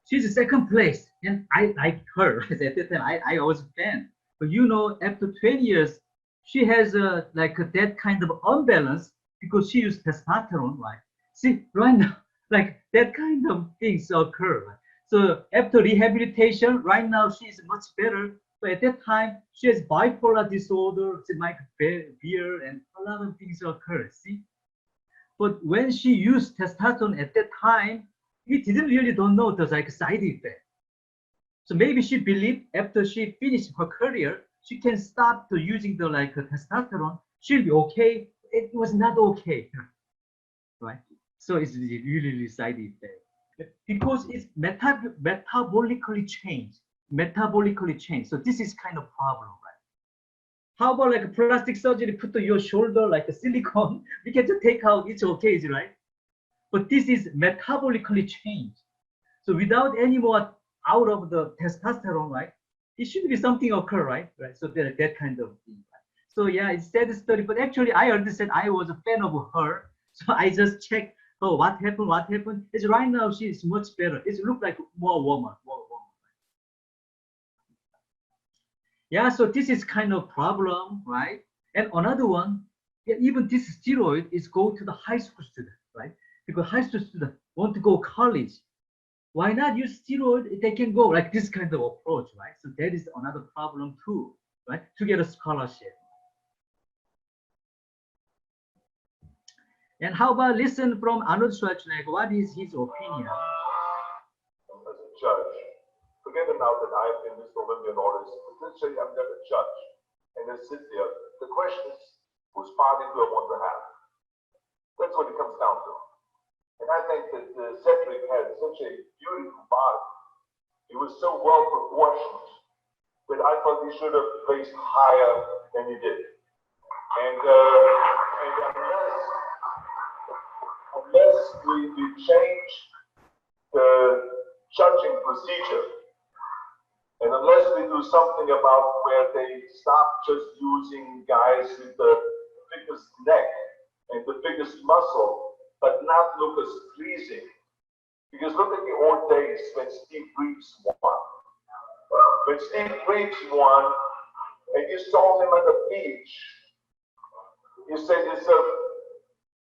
She's second place, and I like her. At that time, I was a fan. But you know, after 20 years, she has that kind of unbalance because she used testosterone, right? See, right now, like that kind of things occur. Right? So after rehabilitation, right now she's much better. But at that time, she has bipolar disorder, she might beer, and a lot of things occur. See, but when she used testosterone at that time, we didn't really don't know the like side effect. So maybe she believed after she finished her career, she can stop to using the like testosterone. She'll be okay. It was not okay, right? So it's really side effect because it's metabolically changed. Metabolically changed. So this is kind of problem, right? How about like a plastic surgery? Put to your shoulder like a silicone. We can just take out. It's okay, right? But this is metabolically changed. So without any more out of the testosterone, right? It should be something occur, right? Right. So that kind of thing. Right? So yeah, it's sad story. But actually, I already said I was a fan of her. So I just checked. Oh, what happened? What happened? It's right now she's much better. It look like more woman. More woman. Yeah. So this is kind of problem, right? And another one, yeah, even this steroid is go to the high school student, right? Because high school student want to go college. Why not use steroid? They can go like this kind of approach, right? So that is another problem too, right? To get a scholarship. And how about listen from Arnold Schwarzenegger? What is his opinion? As a judge, forget now that I've been Mr. Olympian orders. Let's say I'm never a judge. And I sit there. The question is, whose party do I want to have? That's what it comes down to. And I think that Cedric had such a beautiful body. He was so well proportioned that I thought he should have placed higher than he did. And unless we change the judging procedure, and unless we do something about where they stop just using guys with the biggest neck and the biggest muscle, but not look as pleasing. Because look at the old days when Steve Reeves won. When Steve Reeves won, and you saw him at the beach, you said to yourself,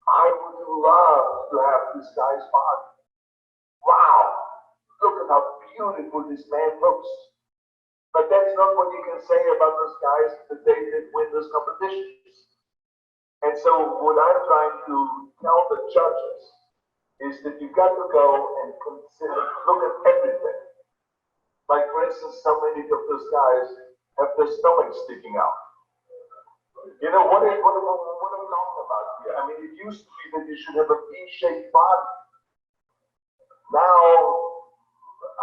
I would love to have this guy's body. Wow, look at how beautiful this man looks. But that's not what you can say about those guys the day they win those competitions. And so what I'm trying to tell the judges is that you've got to go and consider, look at everything. Like for instance, so many of those guys have their stomachs sticking out. You know, what are we talking about here? I mean, it used to be that you should have a V-shaped body. Now,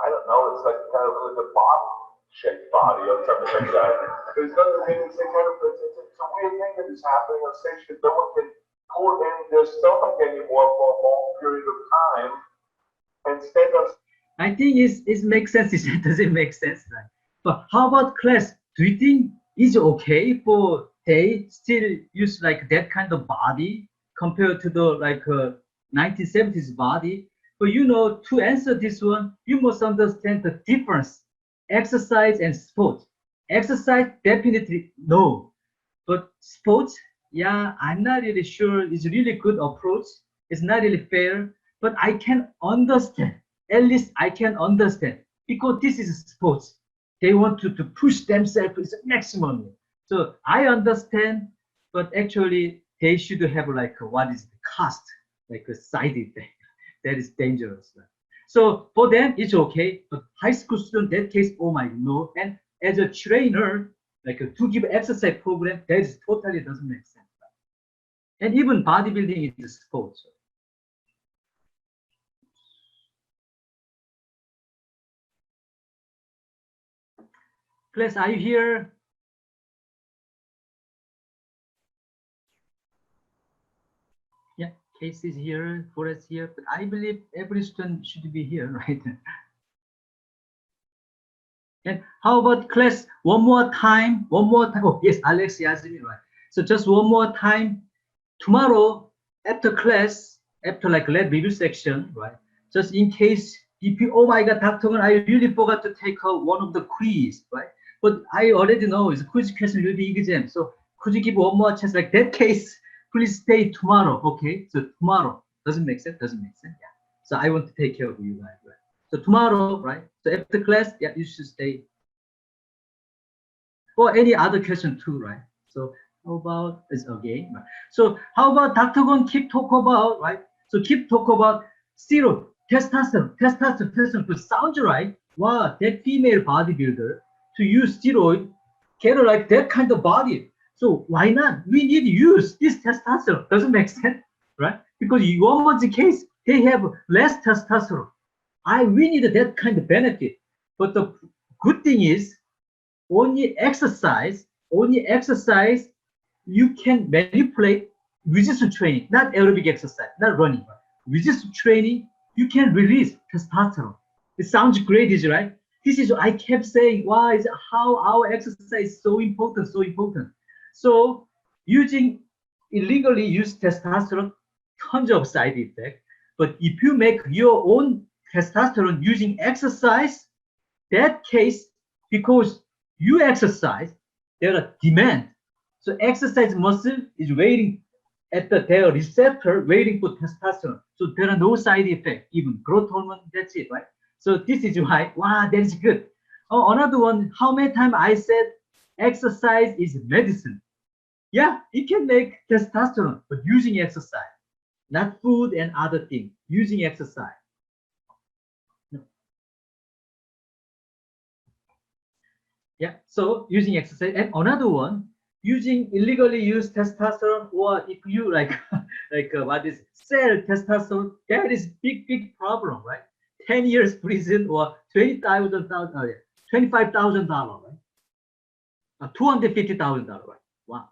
I don't know, it's like kind of like a bottle-shaped body or something like that. There's nothing, it's a weird thing that is happening on stage that no one can pull in their stomach anymore for a long period of time and stand on. I think it makes sense. It doesn't make sense, right? But how about class? Do you think it's okay for they still use like that kind of body compared to the like 1970s body? But you know, to answer this one, you must understand the difference: exercise and sport. Exercise definitely no, but sports, yeah, I'm not really sure. It's a really good approach. It's not really fair, but I can understand. At least I can understand because this is sports. They want to push themselves to the maximum. So I understand, but actually they should have like what is the cost, like a side effect that is dangerous. So for them it's okay, but high school student that case, oh my no. And as a trainer, like to give exercise program, that is totally doesn't make sense. And even bodybuilding is a sport. Class, are you here? Yeah, Case is here, Forrest here, but I believe every student should be here, right? And how about class? One more time. One more time. Oh yes, Alex Yasmin, right? So just one more time. Tomorrow after class, after like lab review section, right? Just in case if you, oh my God, Dr. Gun, I really forgot to take one of the quiz, right? But I already know it's a quiz question will be exam. So could you give one more chance? Like that case, please stay tomorrow. Okay, so tomorrow doesn't make sense. Doesn't make sense. Yeah. So I want to take care of you guys, right? So tomorrow, right? So after class, yeah, you should stay. Or any other question too, right? So how about this again? Right? So how about Dr. Gon keep talk about, right? So keep talk about steroid, testosterone, but sounds right. Wow, that female bodybuilder to use steroid, get like that kind of body. So why not? We need to use this testosterone. Doesn't make sense, right? Because in woman's case, they have less testosterone. We need that kind of benefit. But the good thing is only exercise you can manipulate resistance training, not aerobic exercise, not running. Resistance training, you can release testosterone. It sounds great, is right? This is I kept saying, why is how our exercise is so important, so important. So using illegally used testosterone, tons of side effects. But if you make your own testosterone using exercise, that case, because you exercise, there are demand. So exercise muscle is waiting at their receptor, waiting for testosterone. So there are no side effects, even growth hormone, that's it, right? So this is why, wow, that is good. Oh, another one, how many times I said exercise is medicine? Yeah, it can make testosterone, but using exercise, not food and other things, using exercise. Yeah, so using exercise. And another one, using illegally used testosterone, or if you like what is sell testosterone, that is big problem, right? 10 years prison or $25,000, right? $250,000, right? Wow.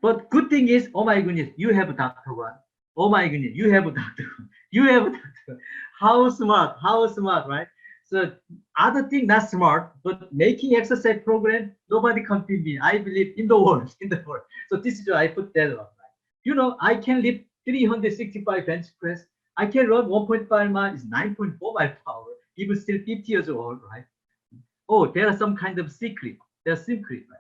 But good thing is, oh my goodness, you have a Dr. One. Oh my goodness, you have a Dr. One. You have a Dr. One. How smart, right? So other thing not smart, but making exercise program, nobody compete me. I believe in the world, in the world. So this is why I put that on. Right? You know, I can lift 365 bench press. I can run 1.5 miles, 9.4 mile power, even still 50 years old, right? Oh, there are some kind of secret. There's secret, right?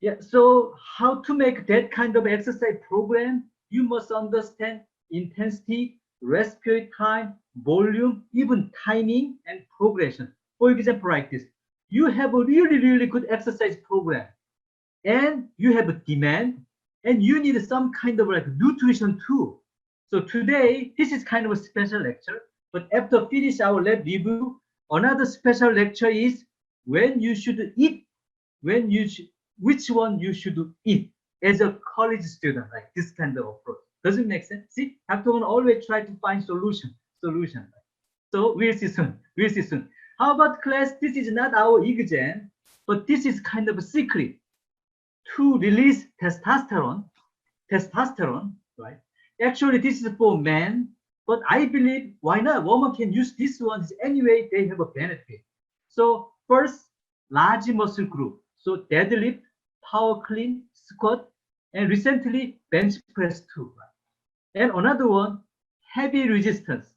Yeah, so how to make that kind of exercise program? You must understand intensity, rest period time, volume, even timing and progression. For example, like this, you have a really good exercise program and you have a demand and you need some kind of like nutrition too. So today, this is kind of a special lecture, but after finish our lab review, another special lecture is when you should eat, when you should, which one you should eat as a college student, like this kind of approach. Does it make sense? See, Dr. One always try to find solution. So we'll see soon. We'll see soon. How about class? This is not our exam, but this is kind of a secret to release testosterone, right? Actually, this is for men, but I believe why not? Women can use this one anyway. They have a benefit. So first, large muscle group. So deadlift, power clean, squat, and recently bench press too. Right? And another one, heavy resistance.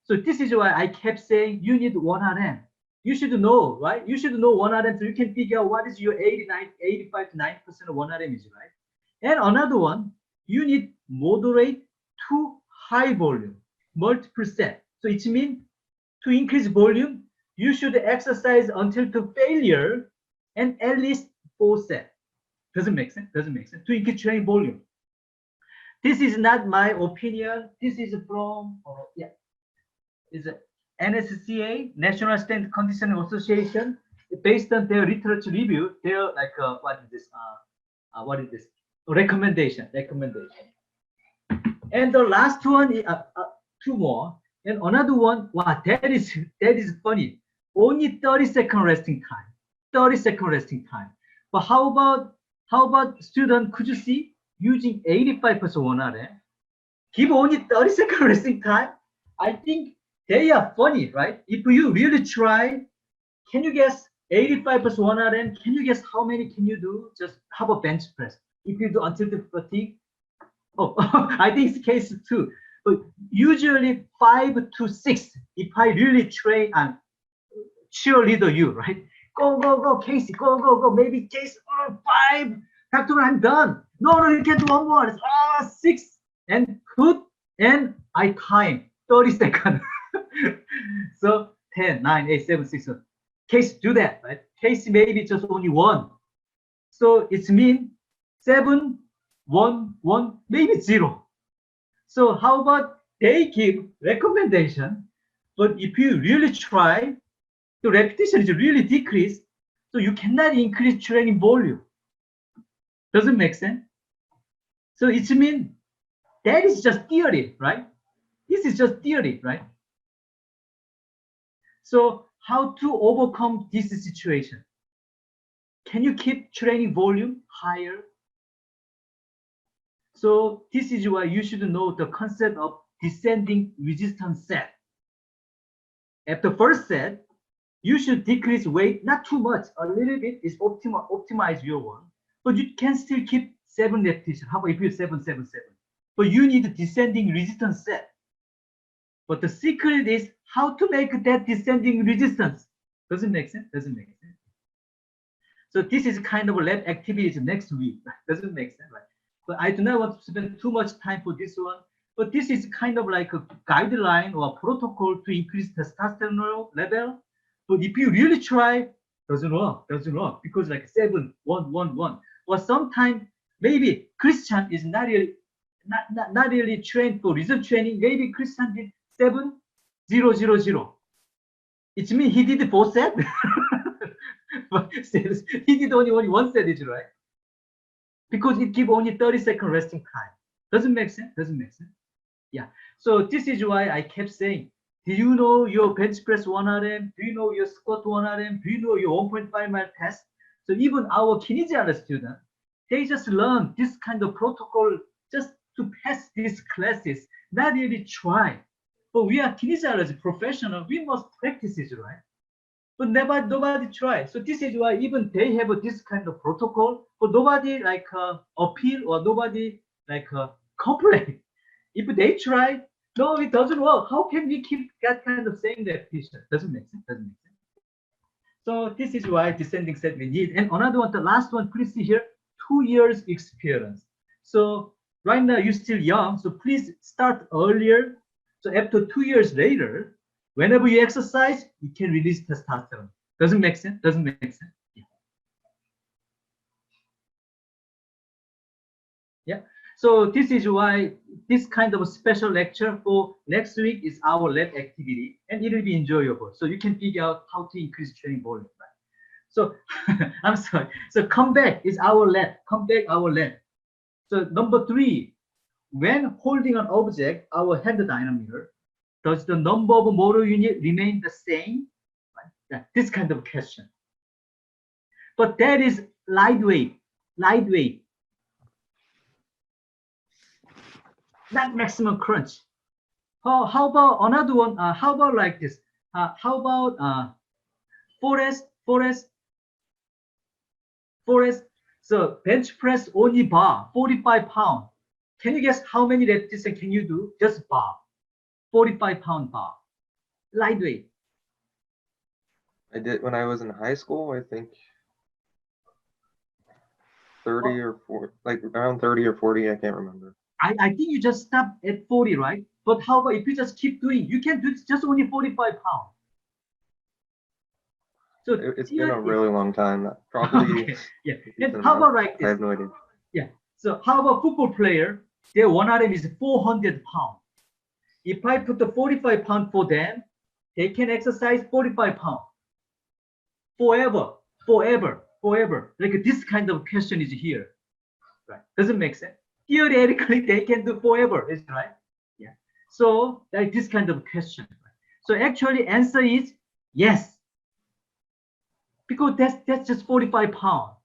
So this is why I kept saying you need 1RM. You should know, right? You should know 1RM so you can figure out what is your 85 to 90% of 1RM is, right? And another one, you need moderate to high volume, multiple set. So it means to increase volume, you should exercise until to failure and at least 4 sets. Doesn't make sense? Doesn't make sense. To increase training volume. This is not my opinion. This is from, is NSCA, National Strength Conditioning Association. Based on their literature review, they're like, what is this? Recommendation. And the last one, two more. And another one, wow, that is funny. Only 30-second resting time. 30-second resting time. But how about student? Could you see using 85% 1RM? Give only 30-second resting time. I think they are funny, right? If you really try can you guess 85 plus 1 RM? Can you guess how many can you do? Just how about bench press? If you do until the fatigue, oh, I think it's case 2. But usually 5 to 6. If I really train and cheerleader you, right? Go, go, go, Casey, go, go, go. Maybe Casey, 5. Dr. I'm done. No, you can do one more. It's, 6. And put, and I time 30 seconds. So 10, 9, 8, 7, 6. Casey, do that, right? Casey maybe just only 1. So it's mean 7, 1, 1, maybe 0. So how about they give recommendation, but if you really try, the repetition is really decreased, so you cannot increase training volume. Doesn't make sense? So it means that is just theory, right? This is just theory, right? So how to overcome this situation? Can you keep training volume higher? So this is why you should know the concept of descending resistance set. At the first set, you should decrease weight, not too much, a little bit is optimize your one, but you can still keep 7 repetitions. How about if you 7, 7, 7? But you need a descending resistance set. But the secret is how to make that descending resistance. Doesn't make sense? Doesn't make sense. So this is kind of a lab activities next week. Doesn't make sense, right? But I do not want to spend too much time for this one. But this is kind of like a guideline or a protocol to increase testosterone level. But if you really try, doesn't work, because like 7, 1, 1, 1. Or sometimes maybe Christian is not really trained for result training. Maybe Christian did 7, 0, 0, 0. It means he did 4 sets. But he did only 1 set, is right? Because it gives only 30-second resting time. Doesn't make sense? Doesn't make sense? Yeah. So this is why I kept saying, do you know your bench press 1 RM? Do you know your squat 1 RM? Do you know your 1.5 mile test? So even our kinesiology students, they just learn this kind of protocol just to pass these classes, not really try. But we are kinesiology professional, we must practice it, right? But nobody try. So this is why even they have this kind of protocol, but nobody like appeal or nobody like complain. If they try, no, it doesn't work. How can we keep that kind of same repetition? Doesn't make sense. Doesn't make sense. So this is why descending set we need. And another one, the last one, please see here, 2 years experience. So right now you're still young, so please start earlier. So after 2 years later, whenever you exercise, you can release testosterone. Doesn't make sense? Doesn't make sense? Yeah. Yeah. So this is why this kind of a special lecture for next week is our lab activity, and it will be enjoyable. So you can figure out how to increase training volume. Right? So I'm sorry. So come back is our lab. Come back our lab. So number 3, when holding an object, our hand dynamometer, does the number of motor unit remain the same? Right? Yeah, this kind of question. But that is lightweight, not maximum crunch. How about another one? How about like this? How about forest? So bench press only bar, 45 pounds. Can you guess how many repetitions can you do? Just bar, 45-pound bar, lightweight. I did when I was in high school, I think 30 or 40, like around 30 or 40, I can't remember. I think you just stop at 40, right? But how about if you just keep doing, you can do just only 45 pounds. So It's been a really long time. Probably. Okay. Yeah. And how about like this? I have no idea. Yeah. So how about football player? Their 1 RM is 400 pounds. If I put the 45 pounds for them, they can exercise 45 pounds. Forever. Like this kind of question is here. Right. Doesn't make sense. Theoretically, they can do forever, is right? Yeah. So like this kind of question. Right? So actually answer is yes. Because that's just 45 pounds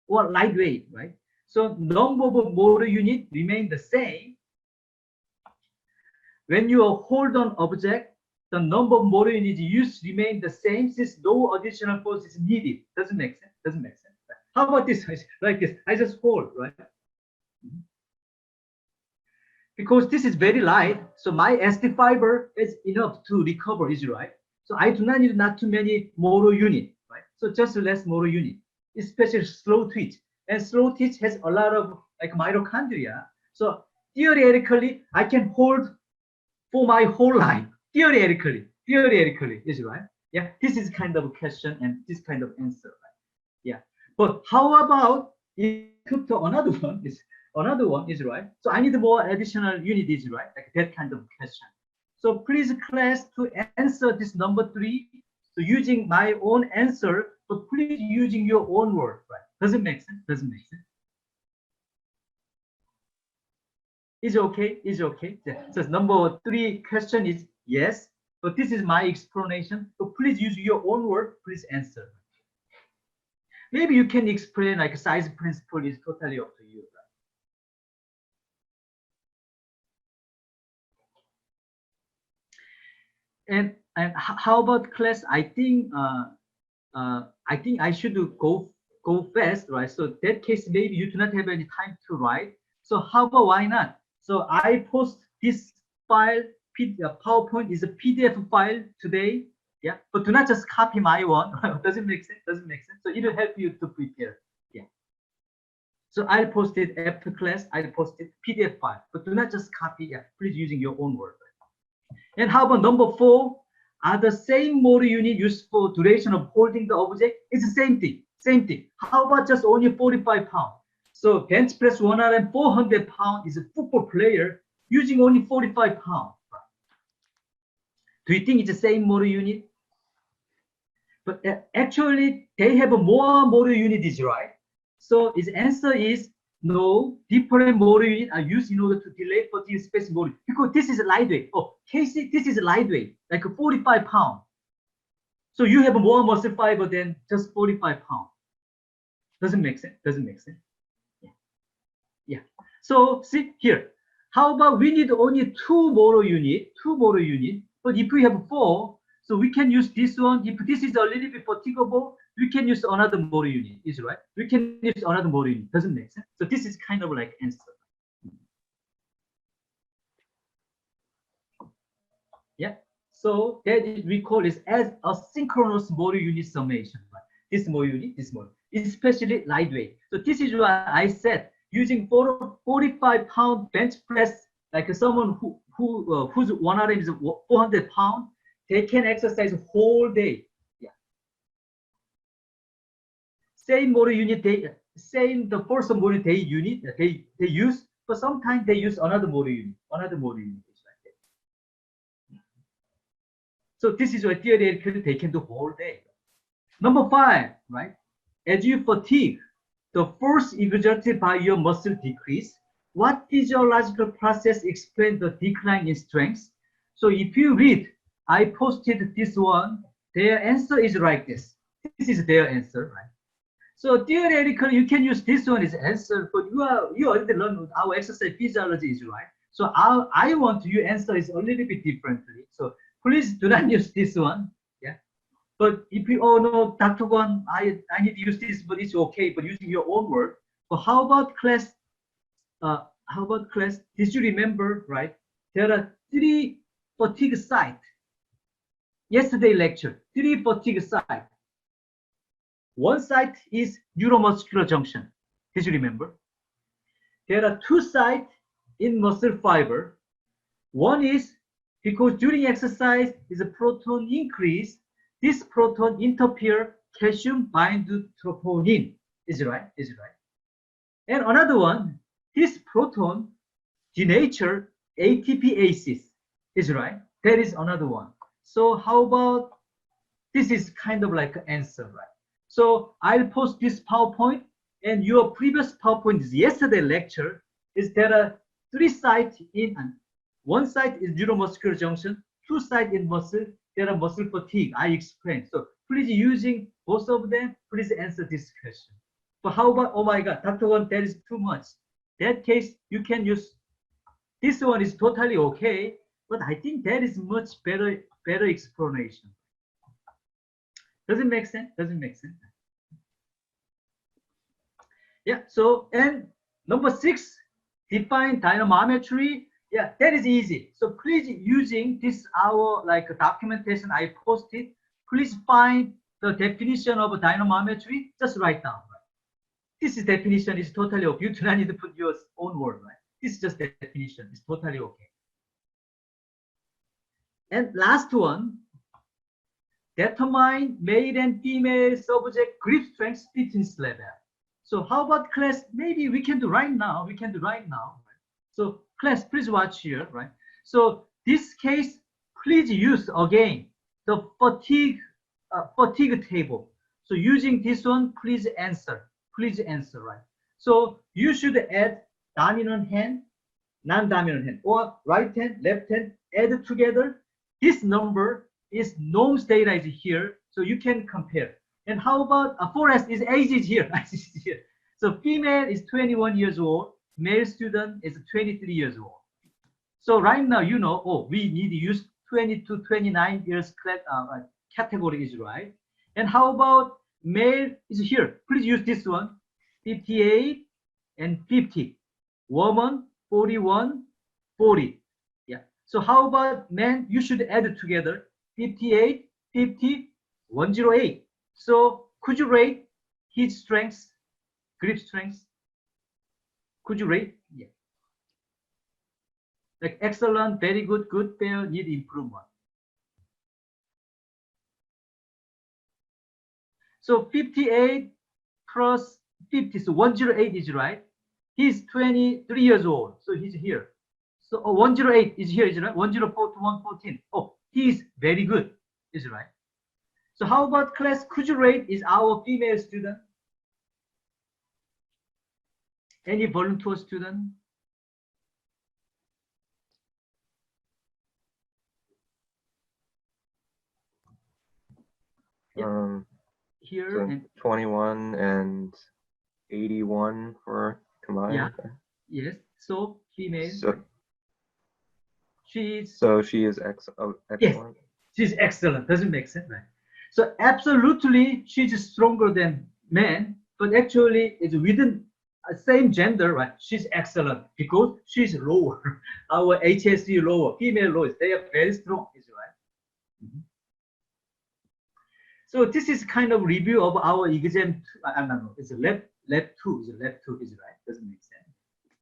or lightweight, right? So number of motor unit remain the same. When you hold on object, the number of motor units used remain the same since no additional force is needed. Doesn't make sense. Doesn't make sense. How about this? Like this, I just hold, right? Because this is very light, so my SD fiber is enough to recover, is right? So I do not need not too many motor unit, right? So just less motor unit, especially slow twitch. And slow twitch has a lot of like mitochondria. So theoretically, I can hold for my whole life. Theoretically, is right? Yeah, this is kind of a question and this kind of answer, right? Yeah, but how about if another one is right? So I need more additional unit, is right? Like that kind of question. So please, class, to answer this number 3, so using my own answer, but please using your own word, right? Does it make sense? Doesn't make sense? Is okay? Is okay? So number 3 question is yes, but this is my explanation. So please use your own word. Please answer. Maybe you can explain like size principle is totally up to you. Right? And how about class? I think I should go fast, right? So that case maybe you do not have any time to write. So how about why not? So I post this file. PowerPoint is a PDF file today. Yeah, but do not just copy my one. Doesn't make sense. Doesn't make sense. So it will help you to prepare. Yeah. So I'll post it after class. I'll post it PDF file, but do not just copy. Yeah, please using your own word. And how about number 4? Are the same motor unit used for duration of holding the object? It's the same thing. Same thing. How about just only 45 pounds? So bench press 1 RM 400 pounds is a football player using only 45 pounds. Do you think it's the same motor unit? But actually, they have a more motor units, right? So his answer is no. Different motor units are used in order to delay fatigue space motor, because this is lightweight. Oh, Casey, this is lightweight, like 45 pounds. So you have more muscle fiber than just 45 pounds. Doesn't make sense. Doesn't make sense. Yeah. Yeah. So see here. How about we need only 2 motor unit, but if we have 4, so we can use this one. If this is a little bit fatigable, we can use another motor unit, is right? We can use another motor unit. Doesn't make sense. So this is kind of like answer. Yeah. So that is, we call this as a synchronous motor unit summation. Right? This motor unit, especially lightweight. So this is what I said. Using 45-pound bench press, like someone whose 1 RM is 400 pounds, they can exercise whole day. Yeah. Same motor unit, the first motor they use, but sometimes they use another motor unit. So this is what theoretically they can do whole day. Number 5, right? As you fatigue, the force exerted by your muscle decrease. What physiological process explains the decline in strength? So if you read, I posted this one, their answer is like this. This is their answer, right? So theoretically, you can use this one as answer, but you already learned our exercise physiology is right. So I want you answer is a little bit differently. So please do not use this one. But if you, oh no, Dr. Kwon, I need to use this, but it's okay, but using your own word. But how about class? Did you remember, right? There are 3 fatigue sites. Yesterday lecture, 3 fatigue sites. One site is neuromuscular junction. Did you remember? There are 2 sites in muscle fiber. One is because during exercise is a proton increase. This proton interfere calcium bind to troponin. Is it right? And another one, this proton denature ATPases. Is right? That is another one. So how about this is kind of like an answer, right? So I'll post this PowerPoint, and your previous PowerPoint is yesterday lecture. Is there are 3 sites in, one site is neuromuscular junction, 2 sites in muscle. There are muscle fatigue. I explained. So please using both of them, please answer this question. But how about, oh my God, Dr. Won, that is too much. That case, you can use, this one is totally okay. But I think that is much better explanation. Doesn't make sense? Doesn't make sense. Yeah, so, and number 6, define dynamometry. Yeah, that is easy. So please, using this our like documentation I posted, please find the definition of dynamometry. Just write down. Right? This is definition is totally okay. You do not need to put your own word. Right? This is just definition. It's totally okay. And last one, determine male and female subject grip strength fitness level. So how about class? Maybe we can do right now. We can do right now. Right? So class, please watch here, right? So this case, please use again the fatigue table. So using this one, please answer, right? So you should add dominant hand, non-dominant hand, or right hand, left hand, add together. This number is norms data is here, so you can compare. And how about Forrest is age is here. So female is 21 years old, male student is 23 years old. So right now, you know, oh, we need to use 20 to 29 years category is right. And how about male is here? Please use this one, 58 and 50. Woman, 41, 40. Yeah. So how about men? You should add it together, 58, 50, 108. So could you rate his strengths, grip strengths? Could you rate? Yeah. Like excellent, very good, good, fair, need improvement. So 58 plus 50, so 108 is right. He's 23 years old, so he's here. So 108 is here, is right? 104 to 114. Oh, he's very good, is right. So how about class? Could you rate is our female student? Any volunteer student? Yeah. Here so and 21 and 81 for combined. Yeah. Yes. So female. So she is. So she is excellent. Yes, she's excellent. Doesn't make sense, right? So absolutely, she's stronger than men, but actually, it's within the same gender, right? She's excellent because she's lower. Our HSE lower, female lower. They are very strong, is right. So this is kind of review of our exam. I don't know. It's a lab 2. Is right. Doesn't make sense.